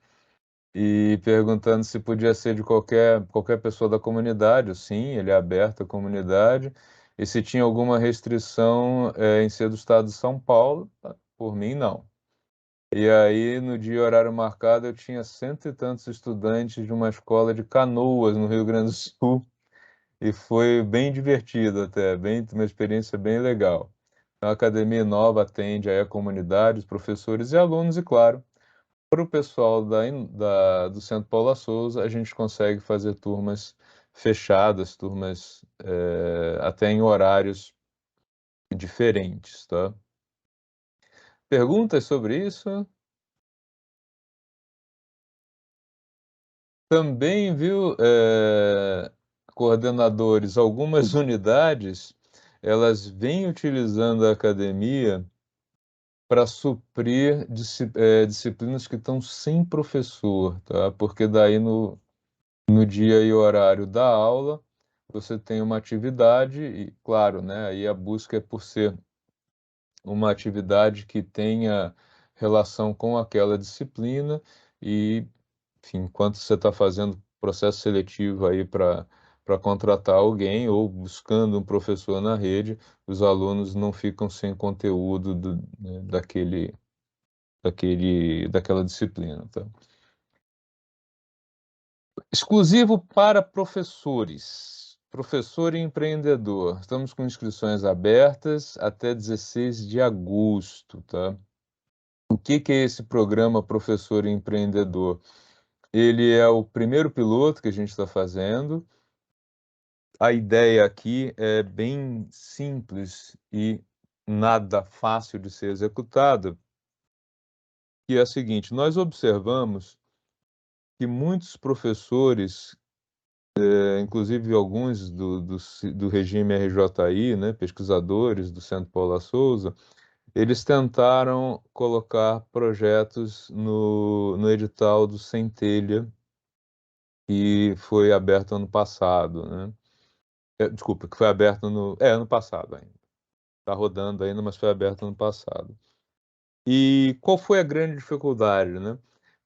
e perguntando se podia ser de qualquer pessoa da comunidade. Sim, ele é aberto à comunidade. E se tinha alguma restrição em ser do estado de São Paulo, por mim, não. E aí, no dia e horário marcado, eu tinha 100 e tantos estudantes de uma escola de Canoas, no Rio Grande do Sul, e foi bem divertido até, uma experiência bem legal. Então, a Academia Nova atende aí a comunidade, os professores e alunos, e claro, para o pessoal do Centro Paula Souza, a gente consegue fazer turmas fechadas, turmas até em horários diferentes, tá? Perguntas sobre isso? Também, viu, coordenadores, algumas unidades, elas vêm utilizando a academia para suprir disciplinas que estão sem professor, tá? Porque daí no dia e horário da aula, você tem uma atividade e, claro, né, aí a busca é por ser uma atividade que tenha relação com aquela disciplina e, enfim, enquanto você está fazendo processo seletivo aí para contratar alguém ou buscando um professor na rede, os alunos não ficam sem conteúdo né, daquela disciplina, tá? Exclusivo para professores. Professor e empreendedor. Estamos com inscrições abertas até 16 de agosto, tá? O que é esse programa Professor e Empreendedor? Ele é o primeiro piloto que a gente está fazendo. A ideia aqui é bem simples e nada fácil de ser executada, que é a seguinte: nós observamos que muitos professores, inclusive alguns do regime RJI, né, pesquisadores do Centro Paula Souza, eles tentaram colocar projetos no edital do Centelha, que foi aberto ano passado, né? Desculpa, que foi aberto ano passado ainda. Está rodando ainda, mas foi aberto ano passado. E qual foi a grande dificuldade, né?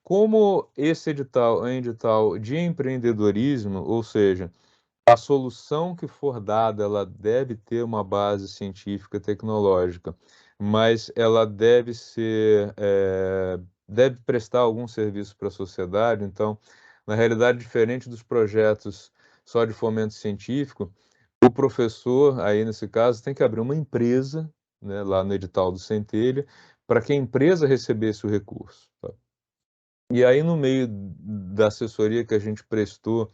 Como esse edital é um edital de empreendedorismo, ou seja, a solução que for dada, ela deve ter uma base científica, tecnológica, mas ela deve prestar algum serviço para a sociedade. Então, na realidade, diferente dos projetos só de fomento científico, o professor, aí nesse caso, tem que abrir uma empresa, né, lá no edital do Centelha, para que a empresa recebesse o recurso, tá? E aí, no meio da assessoria que a gente prestou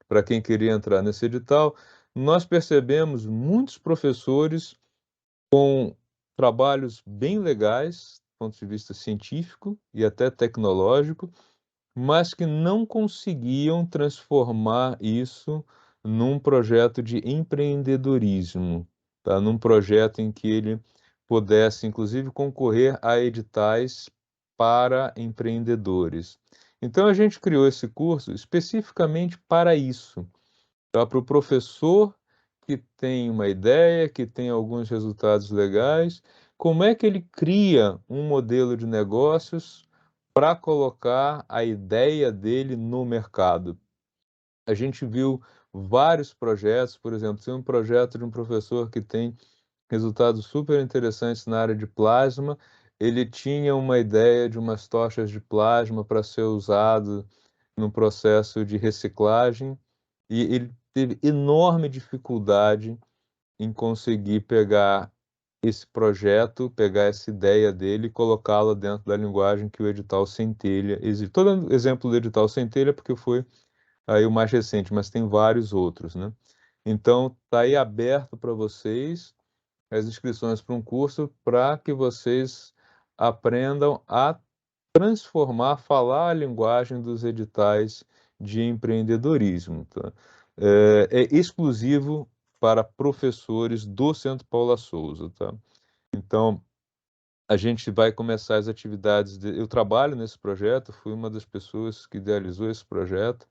para quem queria entrar nesse edital, nós percebemos muitos professores com trabalhos bem legais, do ponto de vista científico e até tecnológico, mas que não conseguiam transformar isso num projeto de empreendedorismo, tá? Num projeto em que ele pudesse, inclusive, concorrer a editais para empreendedores. Então, a gente criou esse curso especificamente para isso, tá? Para o professor que tem uma ideia, que tem alguns resultados legais, como é que ele cria um modelo de negócios para colocar a ideia dele no mercado? A gente viu vários projetos, por exemplo, tem um projeto de um professor que tem resultados super interessantes na área de plasma. Ele tinha uma ideia de umas tochas de plasma para ser usado no processo de reciclagem e ele teve enorme dificuldade em conseguir pegar esse projeto, pegar essa ideia dele e colocá-la dentro da linguagem que o edital Centelha exige. Estou dando exemplo do edital Centelha porque foi aí o mais recente, mas tem vários outros, né. Então, está aí aberto para vocês as inscrições para um curso para que vocês aprendam a transformar, falar a linguagem dos editais de empreendedorismo, tá. É exclusivo para professores do Centro Paula Souza, tá. Então, a gente vai começar as atividades eu trabalho nesse projeto, fui uma das pessoas que idealizou esse projeto,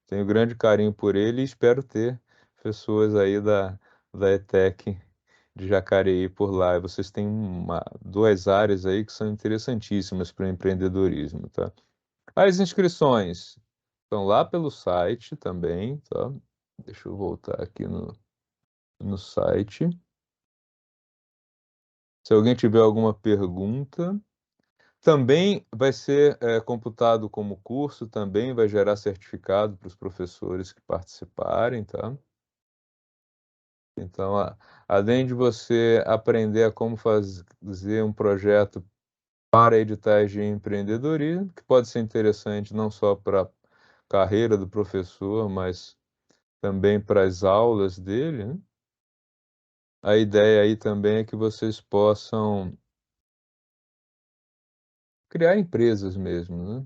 tenho grande carinho por ele e espero ter pessoas aí da ETEC de Jacareí por lá. E vocês têm 2 áreas aí que são interessantíssimas para o empreendedorismo, tá. As inscrições estão lá pelo site também, tá. Deixa eu voltar aqui no site. Se alguém tiver alguma pergunta. Também vai ser, computado como curso, também vai gerar certificado para os professores que participarem, tá. Então, além de você aprender a como fazer um projeto para editais de empreendedorismo, que pode ser interessante não só para a carreira do professor, mas também para as aulas dele, né. A ideia aí também é que vocês possam criar empresas mesmo, né.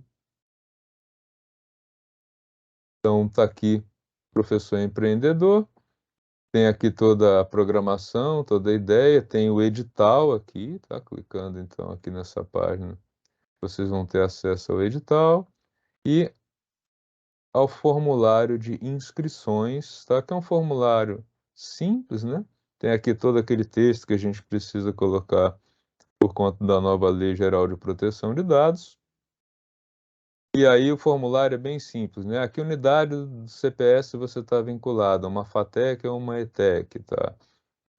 Então tá aqui, professor empreendedor, tem aqui toda a programação, toda a ideia, tem o edital aqui, tá, clicando então aqui nessa página, vocês vão ter acesso ao edital e ao formulário de inscrições, tá, que é um formulário simples, né, tem aqui todo aquele texto que a gente precisa colocar por conta da nova Lei Geral de Proteção de Dados. E aí o formulário é bem simples, né, a que unidade do CPS você está vinculado, a uma FATEC ou uma ETEC, tá.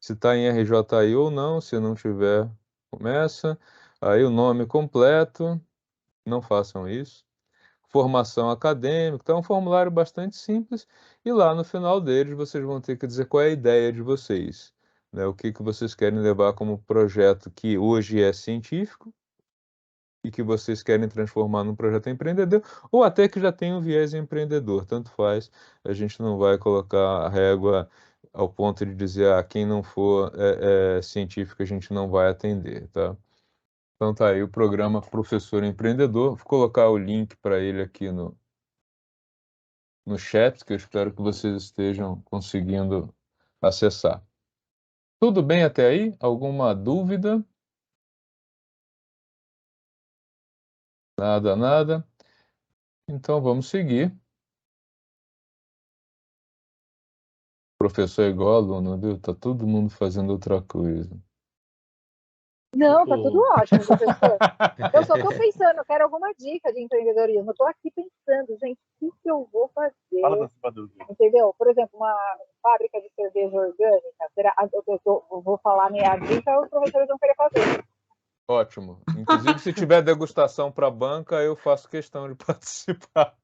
Se está em RJI ou não, se não tiver, começa. Aí o nome completo, não façam isso. Formação acadêmica, então é um formulário bastante simples, e lá no final deles vocês vão ter que dizer qual é a ideia de vocês, né, o que que vocês querem levar como projeto que hoje é científico, e que vocês querem transformar num projeto empreendedor, ou até que já tem um viés empreendedor, tanto faz, a gente não vai colocar a régua ao ponto de dizer: "Ah, quem não for, científico a gente não vai atender", tá. Então tá aí o programa Professor Empreendedor, vou colocar o link para ele aqui no chat, que eu espero que vocês estejam conseguindo acessar. Tudo bem até aí? Alguma dúvida? Nada, nada? Então vamos seguir. Professor é igual aluno, viu? Tá todo mundo fazendo outra coisa. Não, tá tudo ótimo, professor. Eu só tô pensando, eu quero alguma dica de empreendedorismo. Eu tô aqui pensando, gente, o que eu vou fazer? Entendeu? Por exemplo, uma fábrica de cerveja orgânica. Eu vou falar minha dica, os professores vão querer fazer. Ótimo. Inclusive, se tiver degustação para banca, eu faço questão de participar.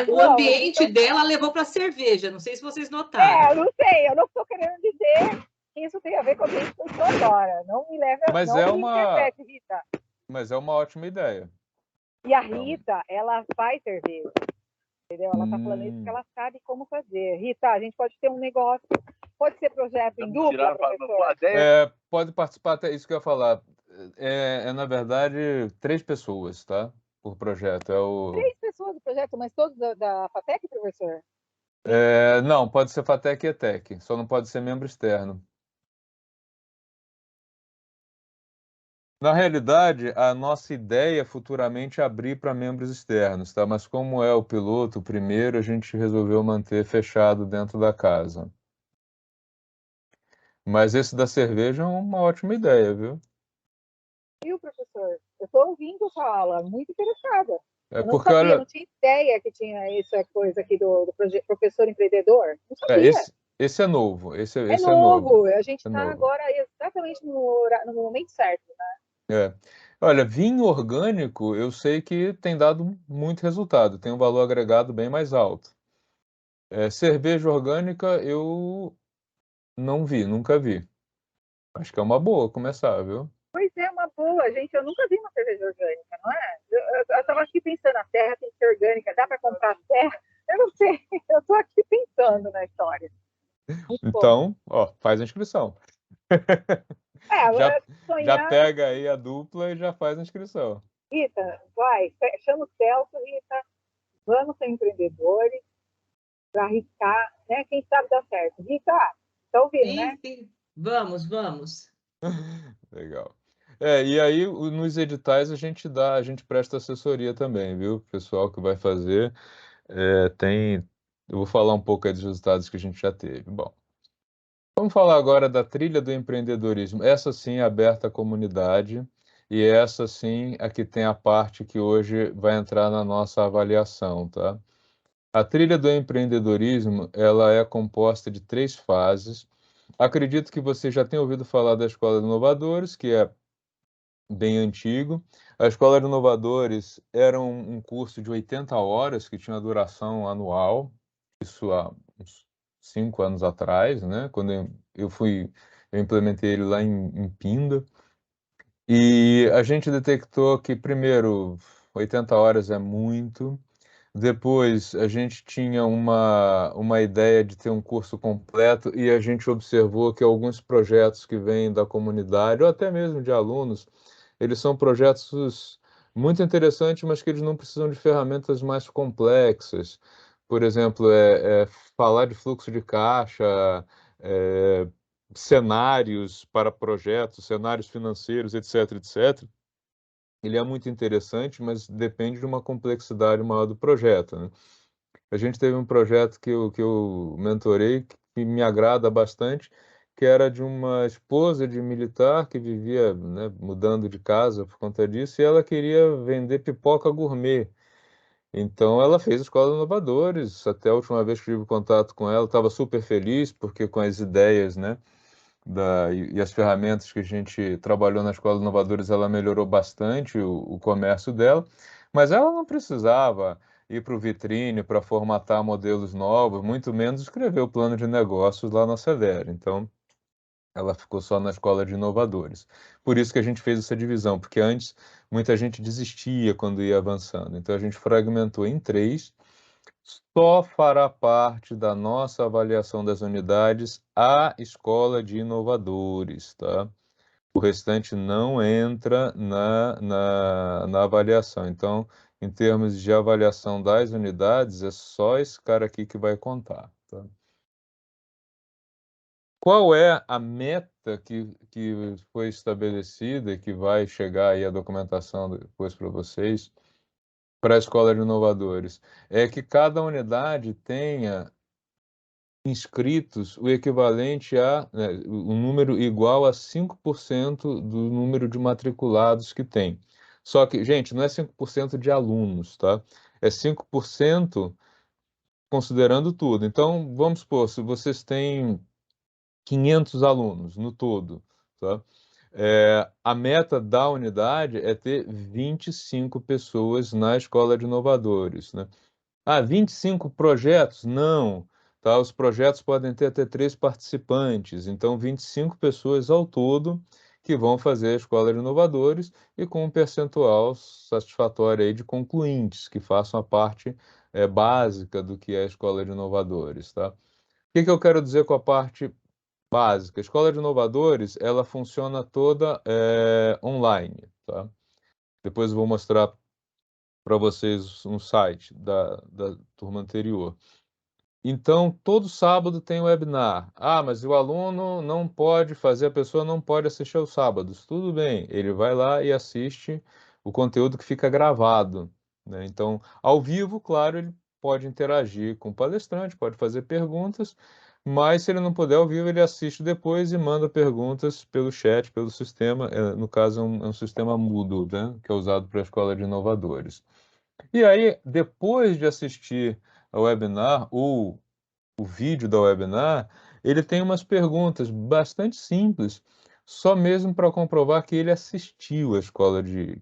O ambiente dela levou para cerveja, não sei se vocês notaram. Eu não sei, eu não estou querendo dizer que isso tem a ver com o que a gente pensou agora. Não me leve Mas não me interprete, Rita. Mas é uma ótima ideia. E a Rita, ela faz cerveja, entendeu? Ela tá falando isso porque ela sabe como fazer. Rita, a gente pode ter um negócio, pode ser projeto em dupla, professor? Pode participar, até isso que eu ia falar. Na verdade, 3 pessoas, tá? Por projeto. 3 pessoas do projeto, mas todos da FATEC, professor? Não, pode ser FATEC e ETEC, só não pode ser membro externo. Na realidade, a nossa ideia é futuramente abrir para membros externos, tá? Mas como é o piloto, o primeiro, a gente resolveu manter fechado dentro da casa. Mas esse da cerveja é uma ótima ideia, viu? Viu, professor? Eu estou ouvindo sua aula, muito interessada. Eu não Porque, sabia, olha, não tinha ideia que tinha essa coisa aqui do professor empreendedor. Não sabia. esse é novo, esse É é novo. novo, a gente É está novo. agora exatamente no momento certo, né? Olha, vinho orgânico, eu sei que tem dado muito resultado, tem um valor agregado bem mais alto. Cerveja orgânica, eu Não vi, nunca vi. Acho que é uma boa começar, viu? Pois é, uma boa, gente. Eu nunca vi uma cerveja orgânica, não é? Eu estava aqui pensando, a terra tem que ser orgânica, dá para comprar terra? Eu não sei, eu estou aqui pensando na história. Então, ó, faz a inscrição. Já Sonhar... pega aí a dupla e já faz a inscrição. Rita, vai, chama o Celso, Rita, vamos ser empreendedores para arriscar, né? Quem sabe dá certo. Rita, tá ouvindo, né? Sim. Vamos. Legal. E aí, nos editais, a gente presta assessoria também, viu? Pessoal que vai fazer, eu vou falar um pouco aí dos resultados que a gente já teve. Bom, vamos falar agora da trilha do empreendedorismo. Essa sim é aberta à comunidade e essa sim é que tem a parte que hoje vai entrar na nossa avaliação, tá? A trilha do empreendedorismo, ela é composta de 3 fases. Acredito que você já tenha ouvido falar da Escola de Inovadores, que é bem antigo. A Escola de Inovadores era um curso de 80 horas que tinha duração anual, isso há uns 5 anos atrás, né? Quando eu implementei ele lá em Pinda. E a gente detectou que, primeiro, 80 horas é muito. Depois, a gente tinha uma ideia de ter um curso completo e a gente observou que alguns projetos que vêm da comunidade, ou até mesmo de alunos, eles são projetos muito interessantes, mas que eles não precisam de ferramentas mais complexas. Por exemplo, falar de fluxo de caixa, é, cenários para projetos, cenários financeiros, etc., etc. Ele é muito interessante, mas depende de uma complexidade maior do projeto, né? A gente teve um projeto que eu mentorei, que me agrada bastante, que era de uma esposa de militar que vivia, né, mudando de casa por conta disso, e ela queria vender pipoca gourmet. Então ela fez a Escola de Inovadores, até a última vez que tive contato com ela, estava super feliz, porque com as ideias, né, e as ferramentas que a gente trabalhou na Escola de Inovadores, ela melhorou bastante o comércio dela, mas ela não precisava ir para o Vitrine para formatar modelos novos, muito menos escrever o plano de negócios lá na Severo. Então, ela ficou só na Escola de Inovadores. Por isso que a gente fez essa divisão, porque antes muita gente desistia quando ia avançando. Então, a gente fragmentou em 3. Só fará parte da nossa avaliação das unidades a Escola de Inovadores, tá? O restante não entra na avaliação. Então, em termos de avaliação das unidades, é só esse cara aqui que vai contar, tá? Qual é a meta que foi estabelecida e que vai chegar aí a documentação depois para vocês, para a Escola de Inovadores? É que cada unidade tenha inscritos o equivalente um número igual a 5% do número de matriculados que tem. Só que, gente, não é 5% de alunos, tá? É 5% considerando tudo. Então, vamos supor, se vocês têm 500 alunos no todo, tá? A meta da unidade é ter 25 pessoas na Escola de Inovadores, né? 25 projetos? Não, tá? Os projetos podem ter até 3 participantes, então 25 pessoas ao todo que vão fazer a Escola de Inovadores e com um percentual satisfatório aí de concluintes, que façam a parte básica do que é a Escola de Inovadores, tá? O que eu quero dizer com a parte básica? A Escola de Inovadores, ela funciona toda online, tá? Depois eu vou mostrar para vocês um site da turma anterior. Então, todo sábado tem webinar. Mas o aluno não pode fazer, a pessoa não pode assistir aos sábados. Tudo bem, ele vai lá e assiste o conteúdo que fica gravado, né? Então, ao vivo, claro, ele pode interagir com o palestrante, pode fazer perguntas, mas se ele não puder ao vivo, ele assiste depois e manda perguntas pelo chat, pelo sistema, no caso é um sistema Moodle, né, que é usado para a Escola de Inovadores. E aí, depois de assistir ao webinar ou o vídeo da webinar, ele tem umas perguntas bastante simples, só mesmo para comprovar que ele assistiu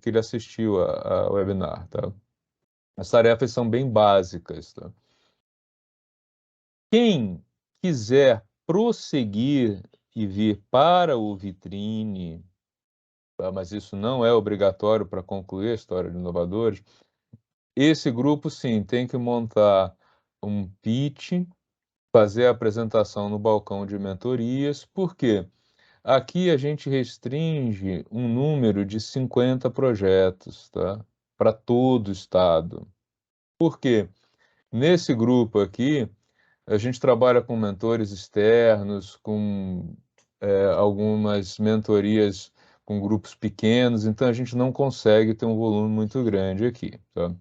que ele assistiu a webinar, tá? As tarefas são bem básicas, tá? Quem quiser prosseguir e vir para o Vitrine, tá? Mas isso não é obrigatório para concluir a história de inovadores, esse grupo, sim, tem que montar um pitch, fazer a apresentação no balcão de mentorias. Por quê? Aqui a gente restringe um número de 50 projetos, tá? Para todo o estado. Por quê? Nesse grupo aqui, a gente trabalha com mentores externos, com algumas mentorias com grupos pequenos, então a gente não consegue ter um volume muito grande aqui, tá?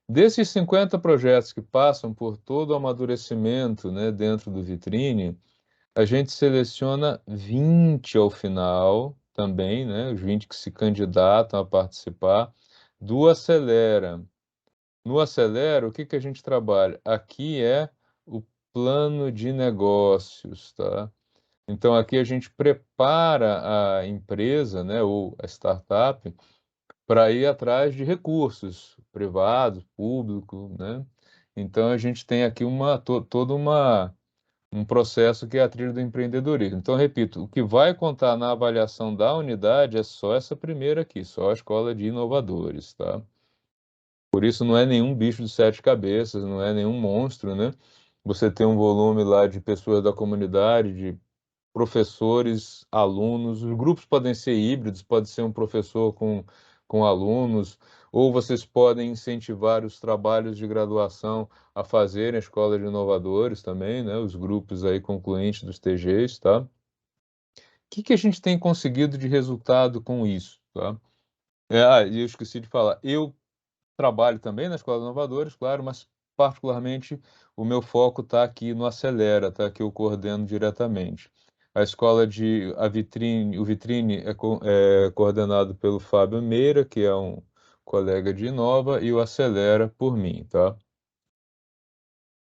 Desses 50 projetos que passam por todo o amadurecimento, né, dentro do Vitrine, a gente seleciona 20 ao final também, né, os 20 que se candidatam a participar, do Acelera. No Acelera, o que que a gente trabalha? Aqui é o plano de negócios, tá? Então, aqui a gente prepara a empresa, né, ou a startup, para ir atrás de recursos privados, públicos, né? Então, a gente tem aqui todo um processo que é a trilha do empreendedorismo. Então, repito, o que vai contar na avaliação da unidade é só essa primeira aqui, só a Escola de Inovadores, tá? Por isso não é nenhum bicho de 7 cabeças, não é nenhum monstro, né? Você tem um volume lá de pessoas da comunidade, de professores, alunos. Os grupos podem ser híbridos, pode ser um professor com alunos, ou vocês podem incentivar os trabalhos de graduação a fazerem a Escola de Inovadores também, né? Os grupos aí concluintes dos TGs, tá? O que que a gente tem conseguido de resultado com isso, tá? E eu esqueci de falar, eu trabalho também na Escola de Inovadores, claro, mas particularmente o meu foco está aqui no Acelera, tá? Que eu coordeno diretamente. O Vitrine é coordenado pelo Fábio Meira, que é um colega de Inova, e o Acelera por mim, tá? O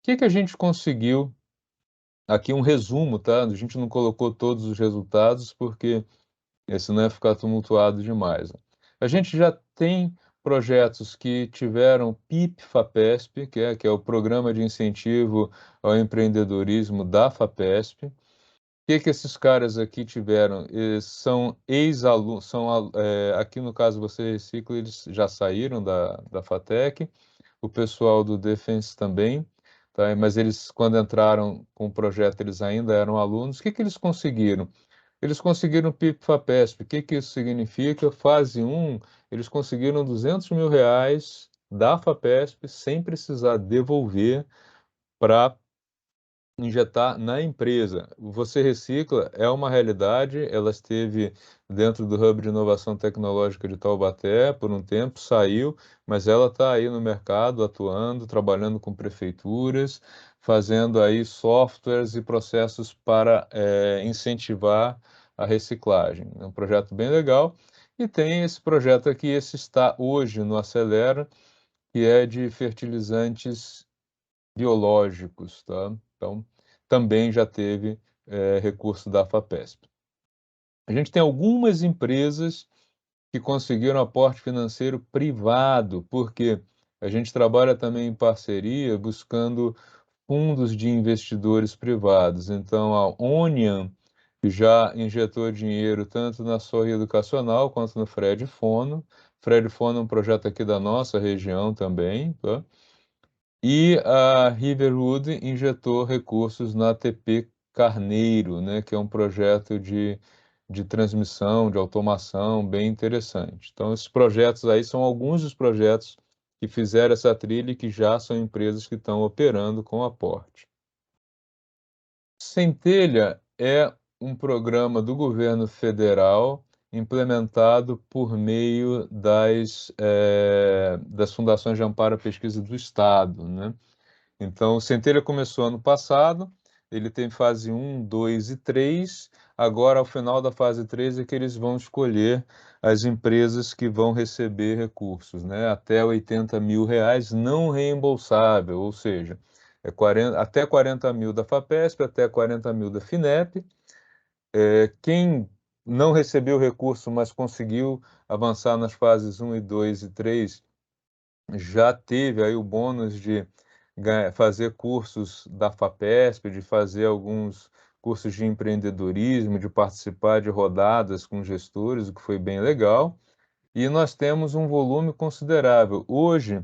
que que a gente conseguiu? Aqui um resumo, tá? A gente não colocou todos os resultados porque esse não é ficar tumultuado demais. A gente já tem projetos que tiveram PIP-FAPESP, que é o Programa de Incentivo ao Empreendedorismo da FAPESP. O que que esses caras aqui tiveram? Eles são ex-alunos, aqui no caso você recicla, eles já saíram da FATEC, o pessoal do Defense também, tá? Mas eles, quando entraram com o projeto, eles ainda eram alunos. O que que eles conseguiram? Eles conseguiram o PIP-FAPESP. O que que isso significa? Fase 1, eles conseguiram R$ 200.000 da FAPESP sem precisar devolver para injetar na empresa. Você Recicla é uma realidade, ela esteve dentro do Hub de Inovação Tecnológica de Taubaté por um tempo, saiu, mas ela está aí no mercado, atuando, trabalhando com prefeituras, fazendo aí softwares e processos para incentivar a reciclagem. É um projeto bem legal. E tem esse projeto aqui, esse está hoje no Acelera, que é de fertilizantes biológicos, tá? Então, também já teve recurso da FAPESP. A gente tem algumas empresas que conseguiram aporte financeiro privado, porque a gente trabalha também em parceria buscando fundos de investidores privados. Então, a Onian já injetou dinheiro tanto na Sorri Educacional quanto no Fred Fono. Fred Fono é um projeto aqui da nossa região também, tá? E a Riverwood injetou recursos na ATP Carneiro, né, que é um projeto de transmissão, de automação bem interessante. Então, esses projetos aí são alguns dos projetos que fizeram essa trilha e que já são empresas que estão operando com aporte. Centelha é um programa do governo federal implementado por meio das fundações de amparo à pesquisa do Estado, né? Então, o Centelha começou ano passado, ele tem fase 1, 2 e 3. Agora, ao final da fase 3, é que eles vão escolher as empresas que vão receber recursos, né? Até R$ 80.000 não reembolsável, ou seja, até 40 mil da FAPESP, até 40 mil da FINEP. Quem não recebeu recurso, mas conseguiu avançar nas fases 1 e 2 e 3, já teve aí o bônus de fazer cursos da FAPESP, de fazer alguns cursos de empreendedorismo, de participar de rodadas com gestores, o que foi bem legal. E nós temos um volume considerável. Hoje,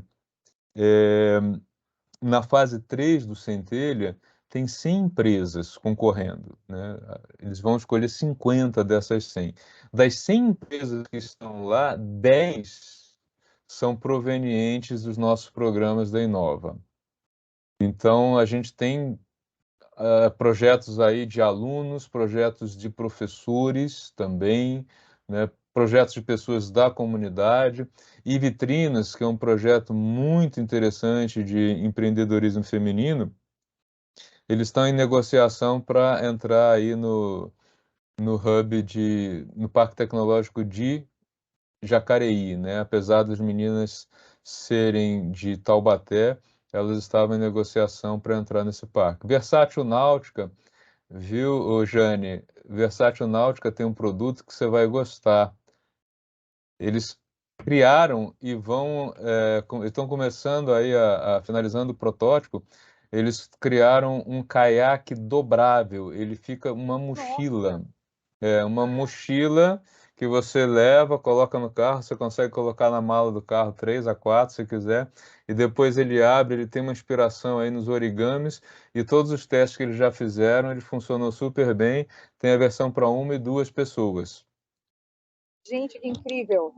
na fase 3 do Centelha, tem 100 empresas concorrendo, né? Eles vão escolher 50 dessas 100. Das 100 empresas que estão lá, 10 são provenientes dos nossos programas da Inova. Então, a gente tem projetos aí de alunos, projetos de professores também, né? Projetos de pessoas da comunidade e Vitrinas, que é um projeto muito interessante de empreendedorismo feminino. Eles estão em negociação para entrar aí no no Parque Tecnológico de Jacareí, né? Apesar das meninas serem de Taubaté, elas estavam em negociação para entrar nesse parque. Versátil Náutica, viu, ô Jane? Versátil Náutica tem um produto que você vai gostar. Eles criaram e estão começando aí finalizando o protótipo. Eles criaram um caiaque dobrável. Ele fica uma mochila. É uma mochila que você leva, coloca no carro, você consegue colocar na mala do carro 3 a 4, se quiser, e depois ele abre, ele tem uma inspiração aí nos origamis, e todos os testes que eles já fizeram, ele funcionou super bem, tem a versão para 1 e 2 pessoas. Gente, que incrível!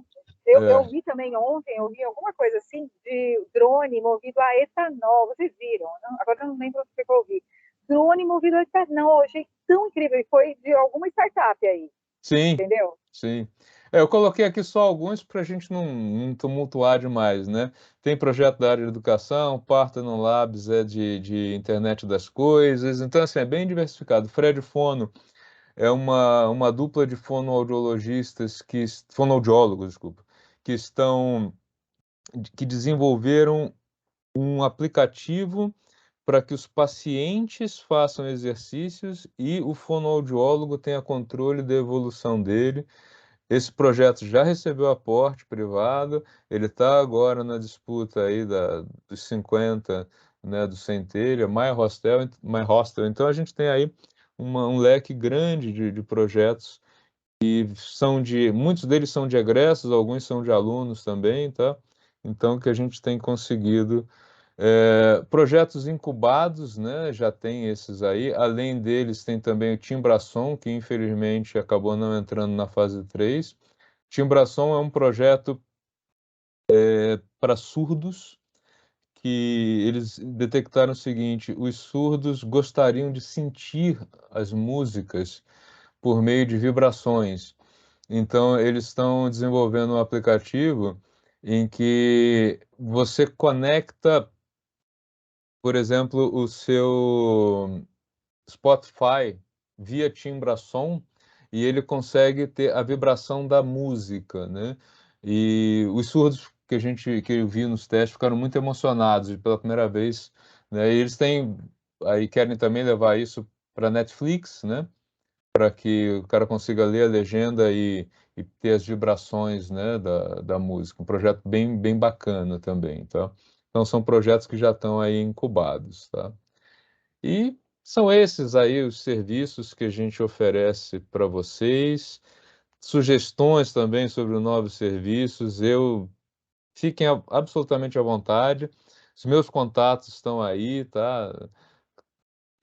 Eu vi também ontem, eu vi alguma coisa assim, de drone movido a etanol, vocês viram? Não? Agora eu não lembro o que eu ouvi. Drone movido a etanol, eu achei tão incrível, e foi de alguma startup aí. Sim, entendeu? Sim. Eu coloquei aqui só alguns para a gente não tumultuar demais, né? Tem projeto da área de educação, Parthenon Labs é de internet das coisas, então assim, é bem diversificado. Fred Fono é uma dupla de fonoaudiologistas, fonoaudiólogos, desculpa, que desenvolveram um aplicativo para que os pacientes façam exercícios e o fonoaudiólogo tenha controle da evolução dele. Esse projeto já recebeu aporte privado, ele está agora na disputa aí dos 50, né, do Centelha, My Hostel. Então a gente tem aí um leque grande de projetos e muitos deles são de egressos, alguns são de alunos também, tá? Então que a gente tem conseguido projetos incubados, né? Já tem esses aí. Além deles, tem também o Timbrasom, que infelizmente acabou não entrando na fase 3. Timbrasom é um projeto para surdos, que eles detectaram o seguinte: os surdos gostariam de sentir as músicas por meio de vibrações. Então, eles estão desenvolvendo um aplicativo em que você conecta, por exemplo, o seu Spotify via Timbrasom e ele consegue ter a vibração da música, né? E os surdos que eu vi nos testes ficaram muito emocionados pela primeira vez, né? E eles querem também levar isso para Netflix, né? Para que o cara consiga ler a legenda e ter as vibrações, né, da música. Um projeto bem bacana também, tá? Então são projetos que já estão aí incubados, tá? E são esses aí os serviços que a gente oferece para vocês. Sugestões também sobre novos serviços. Fiquem absolutamente à vontade. Os meus contatos estão aí, tá?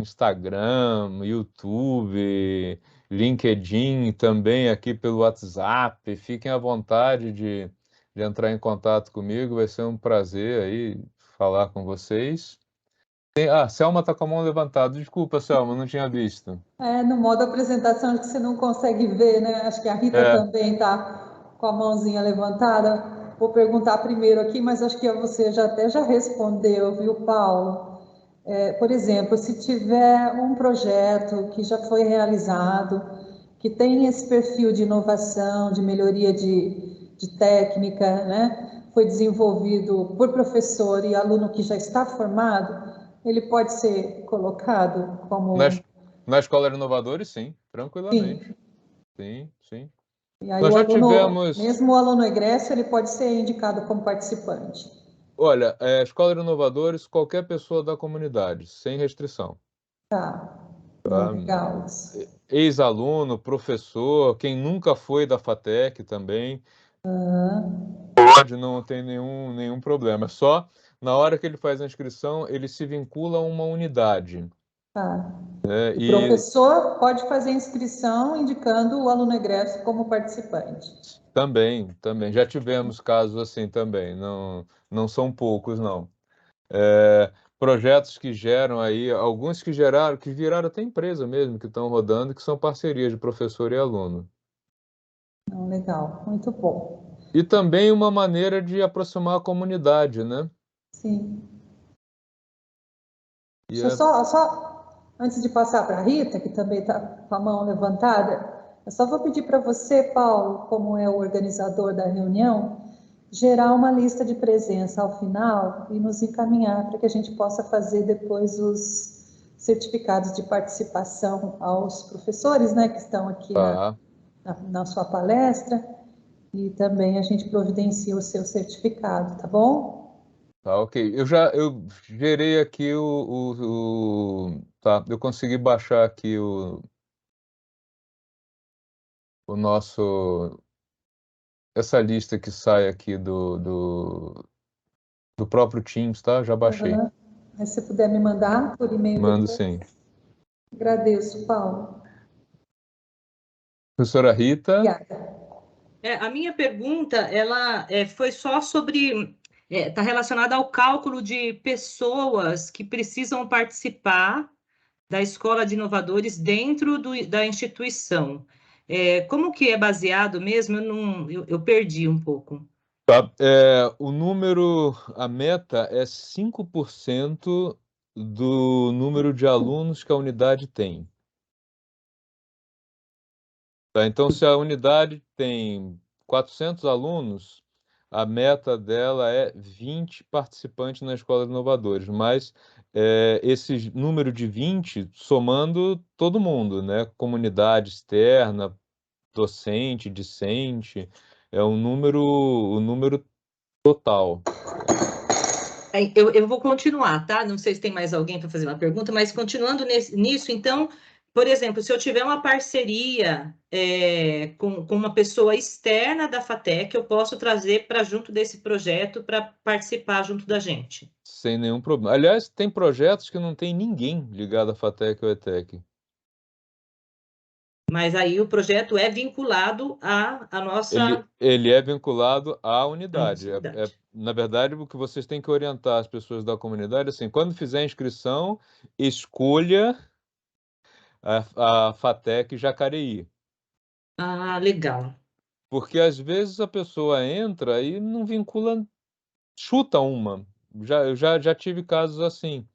Instagram, YouTube, LinkedIn, também aqui pelo WhatsApp. Fiquem à vontade de entrar em contato comigo. Vai ser um prazer aí falar com vocês. Selma está com a mão levantada. Desculpa, Selma, não tinha visto. No modo apresentação, acho que você não consegue ver, né? Acho que a Rita também está com a mãozinha levantada. Vou perguntar primeiro aqui, mas acho que você já respondeu, viu, Paulo? Por exemplo, se tiver um projeto que já foi realizado, que tem esse perfil de inovação, de melhoria de técnica, né? Foi desenvolvido por professor e aluno que já está formado, ele pode ser colocado como... Na Escola de Inovadores, sim, tranquilamente. Sim. E aí mesmo o aluno egresso, ele pode ser indicado como participante. Olha, Escola de Inovadores, qualquer pessoa da comunidade, sem restrição. Tá. Tá? Legal isso. Ex-aluno, professor, quem nunca foi da FATEC também, pode, não tem nenhum problema. Só na hora que ele faz a inscrição, ele se vincula a uma unidade. Tá. Né? O professor pode fazer inscrição indicando o aluno egresso como participante. Também. Já tivemos casos assim também, não são poucos, não. Projetos que geram aí, alguns que viraram até empresa mesmo, que estão rodando, que são parcerias de professor e aluno. Legal, muito bom. E também uma maneira de aproximar a comunidade, né? Sim. Deixa eu só, antes de passar para a Rita, que também está com a mão levantada, eu só vou pedir para você, Paulo, como é o organizador da reunião, gerar uma lista de presença ao final e nos encaminhar para que a gente possa fazer depois os certificados de participação aos professores, né, que estão aqui na sua palestra, e também a gente providencia o seu certificado, tá bom? Tá, ok. Eu gerei aqui tá, eu consegui baixar aqui o nosso, essa lista que sai aqui do próprio Teams, tá? Já baixei. Uhum. Se você puder me mandar por e-mail Mando depois. sim. Agradeço, Paulo. Professora Rita. Obrigada. A minha pergunta, ela foi só sobre, está relacionada ao cálculo de pessoas que precisam participar da Escola de Inovadores dentro da instituição. Como que é baseado mesmo? Eu perdi um pouco. Tá. O número, a meta é 5% do número de alunos que a unidade tem. Tá? Então, se a unidade tem 400 alunos, a meta dela é 20 participantes na Escola de Inovadores, mas esse número de 20 somando todo mundo, né? Comunidade externa, docente, discente, é o número total. Eu vou continuar, tá? Não sei se tem mais alguém para fazer uma pergunta, mas continuando nisso, então, por exemplo, se eu tiver uma parceria com uma pessoa externa da FATEC, eu posso trazer para junto desse projeto para participar junto da gente. Sem nenhum problema. Aliás, tem projetos que não tem ninguém ligado à FATEC ou ETEC. Mas aí o projeto é vinculado à nossa... Ele é vinculado à unidade. unidade. Na verdade, o que vocês têm que orientar as pessoas da comunidade, assim, quando fizer a inscrição, escolha a FATEC Jacareí. Ah, legal. Porque às vezes a pessoa entra e não vincula, chuta uma. Eu já tive casos assim.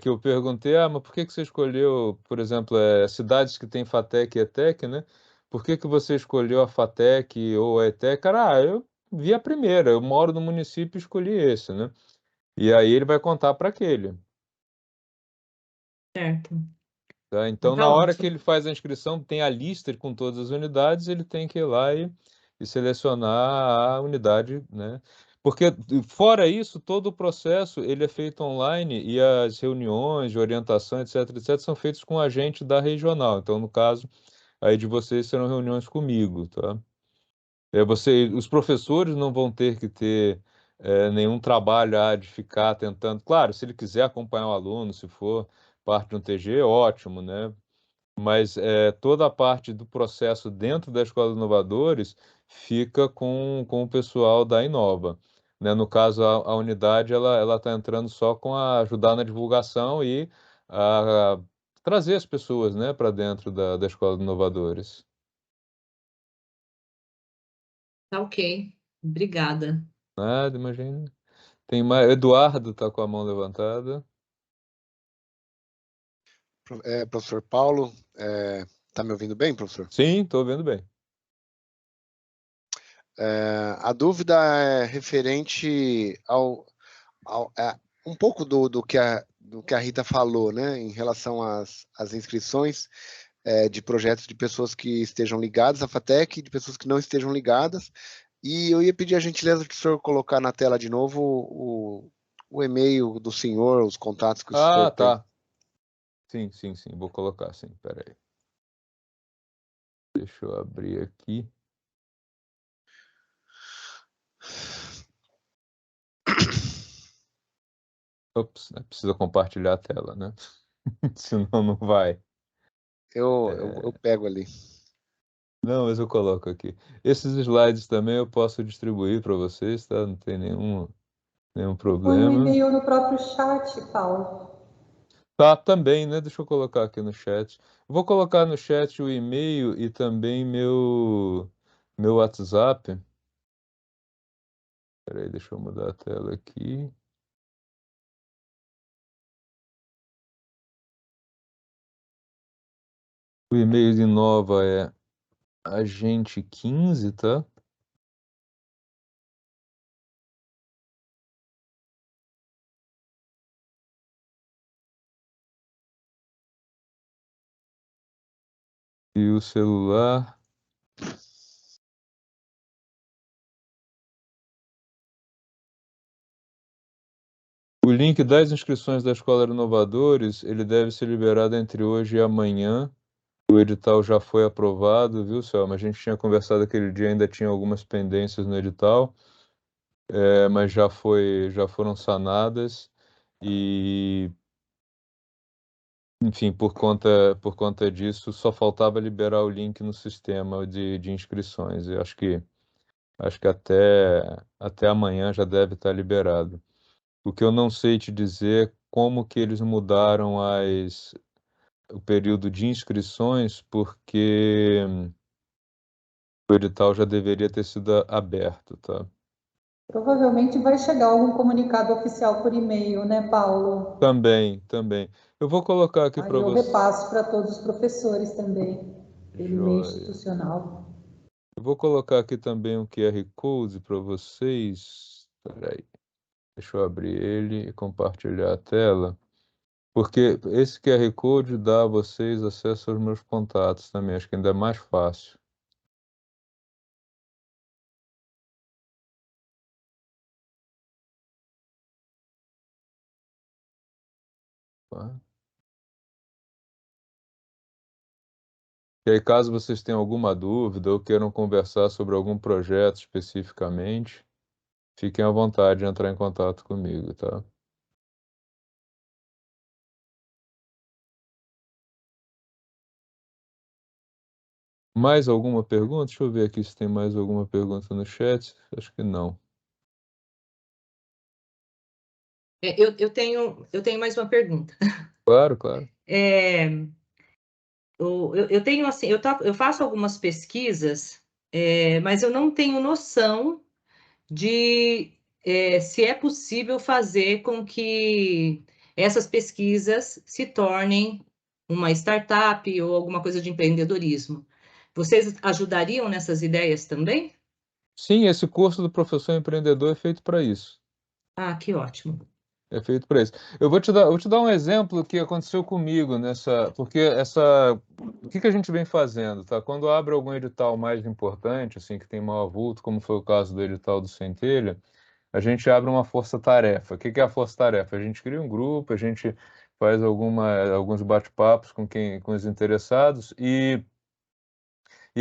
Que eu perguntei, mas por que você escolheu, por exemplo, cidades que tem FATEC e ETEC, né? Por que você escolheu a FATEC ou a ETEC? Cara, eu vi a primeira, eu moro no município e escolhi esse, né? E aí ele vai contar para aquele. Certo. Tá? Então, Tá na hora ótimo. que ele faz a inscrição, tem a lista com todas as unidades, ele tem que ir lá e selecionar a unidade, né? Porque, fora isso, todo o processo ele é feito online e as reuniões de orientação, etc., são feitas com o agente da regional. Então, no caso, aí de vocês serão reuniões comigo, tá? Os professores não vão ter que ter nenhum trabalho de ficar tentando. Claro, se ele quiser acompanhar o aluno, se for parte de um TG, ótimo, né? Mas toda a parte do processo dentro da Escola de Inovadores fica com o pessoal da Inova. Né? No caso, a unidade ela está entrando só com ajudar na divulgação e a trazer as pessoas, né, para dentro da Escola de Inovadores. Tá ok. Obrigada. Nada, imagina. Tem mais. Eduardo está com a mão levantada. Professor Paulo, está me ouvindo bem, professor? Sim, estou ouvindo bem. A dúvida é referente um pouco do que a Rita falou, né, em relação às inscrições de projetos de pessoas que estejam ligadas à FATEC e de pessoas que não estejam ligadas, E eu ia pedir a gentileza que o senhor colocar na tela de novo o e-mail do senhor, os contatos que o senhor tem. Tá. Sim. Vou colocar, sim. Espera aí. Deixa eu abrir aqui. Ops, precisa compartilhar a tela, né? Senão não vai. Eu pego ali. Não, mas eu coloco aqui. Esses slides também eu posso distribuir para vocês, tá? Não tem nenhum Põe um problema. e-mail no próprio chat, Paulo. Tá, também, né? Deixa eu colocar aqui no chat. Vou colocar no chat o e-mail e também meu WhatsApp. Espera aí, deixa eu mudar a tela aqui. O e-mail de Nova é agente15, tá? E o celular... O link das inscrições da Escola Inovadores, ele deve ser liberado entre hoje e amanhã. O edital já foi aprovado, viu, Selma? A gente tinha conversado aquele dia, ainda tinha algumas pendências no edital, mas já foram sanadas e, enfim, por conta disso, só faltava liberar o link no sistema de inscrições. E acho que até amanhã já deve estar liberado. O que eu não sei te dizer é como que eles mudaram o período de inscrições, porque o edital já deveria ter sido aberto, tá? Provavelmente vai chegar algum comunicado oficial por e-mail, né, Paulo? Também. Eu vou colocar aqui Aí para eu você. repasso para todos os professores também, pelo e-mail Joia. institucional. Eu vou colocar aqui também um QR Code para vocês. Espera aí. Deixa eu abrir ele e compartilhar a tela. Porque esse QR Code dá a vocês acesso aos meus contatos também. Acho que ainda é mais fácil. Tá? E aí, caso vocês tenham alguma dúvida ou queiram conversar sobre algum projeto especificamente, fiquem à vontade de entrar em contato comigo, tá? Mais alguma pergunta? Deixa eu ver aqui se tem mais alguma pergunta no chat. Acho que não. Eu tenho mais uma pergunta. Claro. Eu tenho assim, eu faço algumas pesquisas, mas eu não tenho noção de se é possível fazer com que essas pesquisas se tornem uma startup ou alguma coisa de empreendedorismo. Vocês ajudariam nessas ideias também? Sim, esse curso do professor empreendedor é feito para isso. Ah, que ótimo. É feito para isso. Eu vou te dar um exemplo que aconteceu comigo porque o que a gente vem fazendo, tá? Quando abre algum edital mais importante, assim, que tem maior avulto, como foi o caso do edital do Centelha, a gente abre uma força-tarefa. O que é a força-tarefa? A gente cria um grupo, a gente faz alguns bate-papos com os interessados e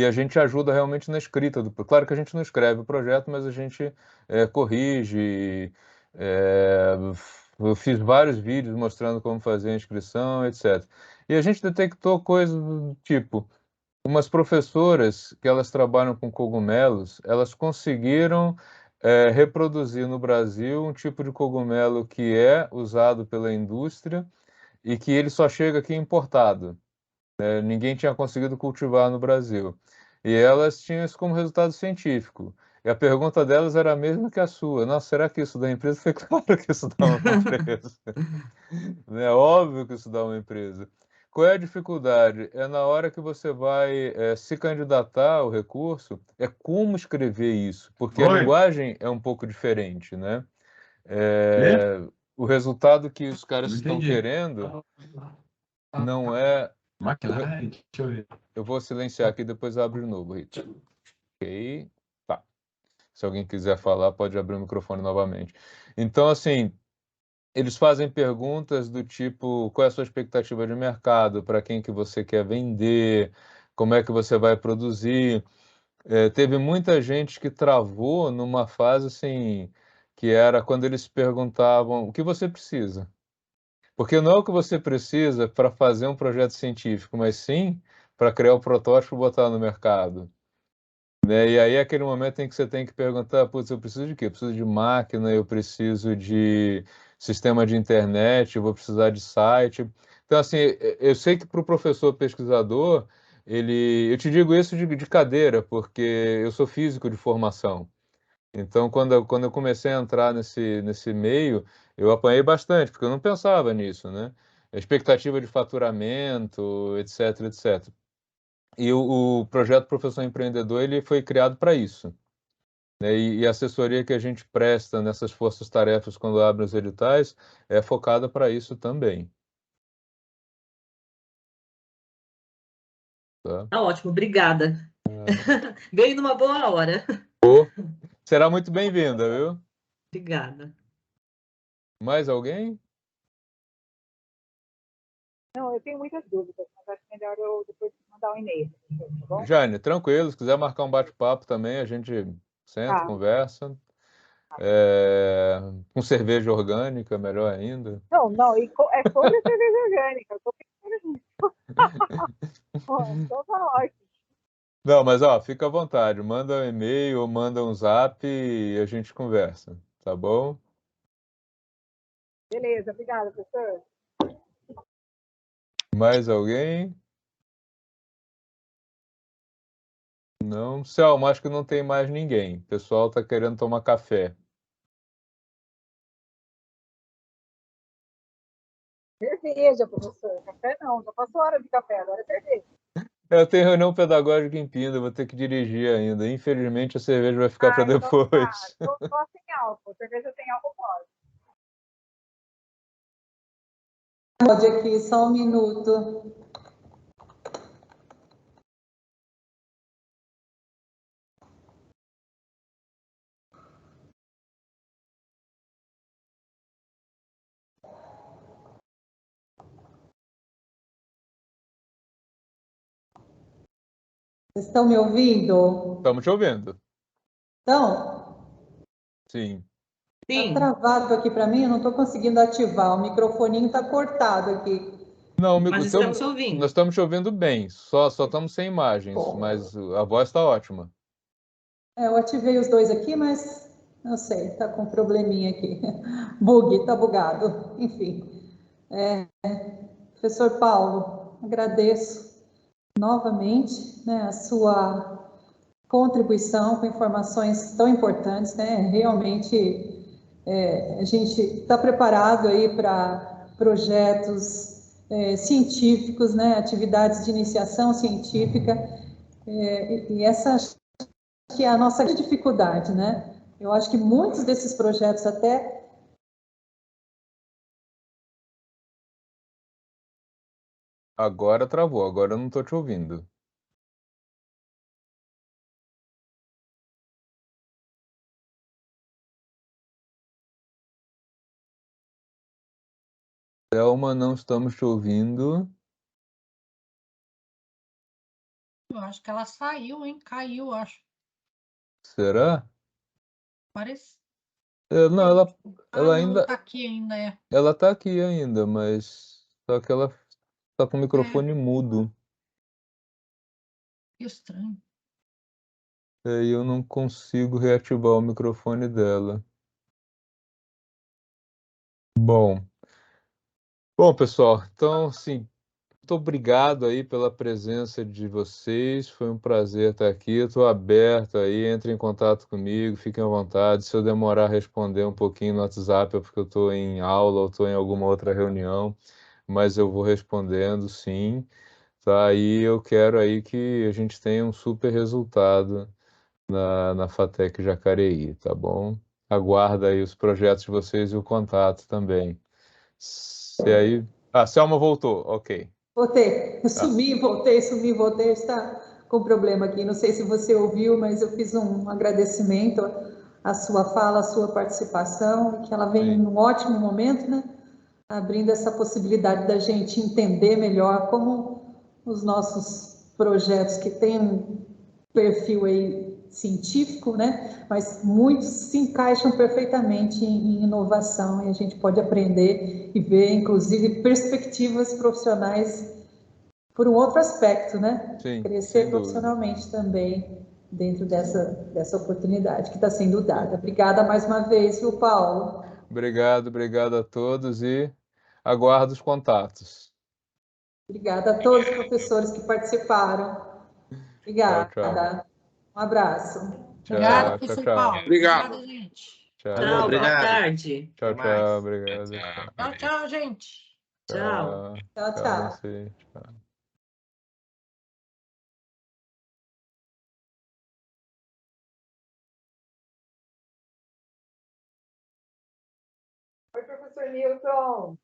a gente ajuda realmente na escrita Claro que a gente não escreve o projeto, mas a gente corrige. Eu fiz vários vídeos mostrando como fazer a inscrição, etc. E a gente detectou coisas do tipo, umas professoras que elas trabalham com cogumelos, elas conseguiram reproduzir no Brasil um tipo de cogumelo que é usado pela indústria e que ele só chega aqui importado. Ninguém tinha conseguido cultivar no Brasil. E elas tinham isso como resultado científico. E a pergunta delas era a mesma que a sua. Nossa, será que isso dá empresa? Foi claro que isso dá uma empresa. É óbvio que isso dá uma empresa. Qual é a dificuldade? É na hora que você vai se candidatar ao recurso, é como escrever isso, porque a linguagem é um pouco diferente, né? O resultado que os caras estão querendo não é... McLaren, deixa eu ver. Eu vou silenciar aqui e depois abro de novo, Rita. Ok, tá. Se alguém quiser falar, pode abrir o microfone novamente. Então, assim, eles fazem perguntas do tipo, qual é a sua expectativa de mercado, para quem que você quer vender, como é que você vai produzir. Teve muita gente que travou numa fase, assim, que era quando eles perguntavam, o que você precisa? Porque não é o que você precisa para fazer um projeto científico, mas sim para criar o protótipo e botar no mercado. Né? E aí é aquele momento em que você tem que perguntar, putz, eu preciso de quê? Eu preciso de máquina, eu preciso de sistema de internet, eu vou precisar de site. Então, assim, eu sei que para o professor pesquisador, eu te digo isso de cadeira, porque eu sou físico de formação. Então, quando eu comecei a entrar nesse meio, eu apanhei bastante, porque eu não pensava nisso, né? A expectativa de faturamento, etc, etc. E o projeto Professor Empreendedor, ele foi criado para isso, né? E a assessoria que a gente presta nessas forças-tarefas quando abre os editais é focada para isso também. Tá? Tá ótimo, obrigada. Veio numa boa hora. Será muito bem-vinda, viu? Obrigada. Mais alguém? Não, eu tenho muitas dúvidas, mas acho melhor eu depois mandar um e-mail, tá bom? Jane, tranquilo, se quiser marcar um bate-papo também, a gente senta, Tá. conversa. Com cerveja orgânica, melhor ainda. Não, é sobre a cerveja orgânica, eu tô pensando nisso. Então tá ótimo. Não, mas ó, fica à vontade, manda um e-mail ou manda um zap e a gente conversa, tá bom? Beleza, obrigada, professor. Mais alguém? Não, Selma, acho que não tem mais ninguém. O pessoal tá querendo tomar café. Cerveja, professor. Café não, já passou a hora de café, agora é cerveja. Eu tenho reunião pedagógica em Pinda, vou ter que dirigir ainda. Infelizmente, a cerveja vai ficar para Então depois. tá. Só sem álcool. Cerveja sem álcool pode. Pode aqui, só um minuto. Vocês estão me ouvindo? Estamos te ouvindo. Então, Sim. Sim. tá travado aqui para mim, eu não estou conseguindo ativar. O microfoninho está cortado aqui. Não, Mas estamos te ouvindo. nós estamos te ouvindo bem, só estamos sem imagens, mas a voz está ótima. Eu ativei os dois aqui, mas não sei, tá com um probleminha aqui. Bug, tá bugado. Enfim. Professor Paulo, agradeço novamente, né, a sua contribuição com informações tão importantes, né? Realmente a gente está preparado aí para projetos científicos, né? Atividades de iniciação científica, e essa acho que é a nossa dificuldade, né? Eu acho que muitos desses projetos até Agora travou, agora eu não estou te ouvindo. Selma, não estamos te ouvindo. Eu acho que ela saiu, hein? Caiu, acho. Será? Parece. Não, ela Não, ainda, tá aqui ainda, é. ela está aqui ainda, mas só que ela está com o microfone mudo. Que estranho. E eu não consigo reativar o microfone dela. Bom, pessoal, então, assim, muito obrigado aí pela presença de vocês. Foi um prazer estar aqui. Eu estou aberto aí, entre em contato comigo, fiquem à vontade. Se eu demorar a responder um pouquinho no WhatsApp, é porque eu estou em aula ou estou em alguma outra reunião, mas eu vou respondendo, sim. Tá? E eu quero aí que a gente tenha um super resultado na FATEC Jacareí, tá bom? Aguarda aí os projetos de vocês e o contato também. Se aí... Selma voltou, ok. voltei, sumi, voltei, está com problema aqui. Não sei se você ouviu, mas eu fiz um agradecimento a sua fala, a sua participação, que ela vem Sim. num ótimo momento, né? Abrindo essa possibilidade da gente entender melhor como os nossos projetos que têm um perfil aí científico, né? Mas muitos se encaixam perfeitamente em inovação e a gente pode aprender e ver, inclusive, perspectivas profissionais por um outro aspecto, né? Sim, sem Crescer dúvida. profissionalmente também dentro dessa oportunidade que está sendo dada. Obrigada mais uma vez, viu, Paulo? Obrigado a todos e aguardo os contatos. Obrigada a todos os professores que participaram. Obrigada. Tchau. Um abraço. Obrigada, Tchau, professor tchau. Paulo. Obrigado. Obrigada, gente. Tchau. Valeu, Tchau, boa obrigado. tarde. Tchau, Até mais. obrigado. Tchau. Tchau, tchau, gente. Tchau. Tchau, Tchau, tchau. você. Tchau. Oi, professor Newton.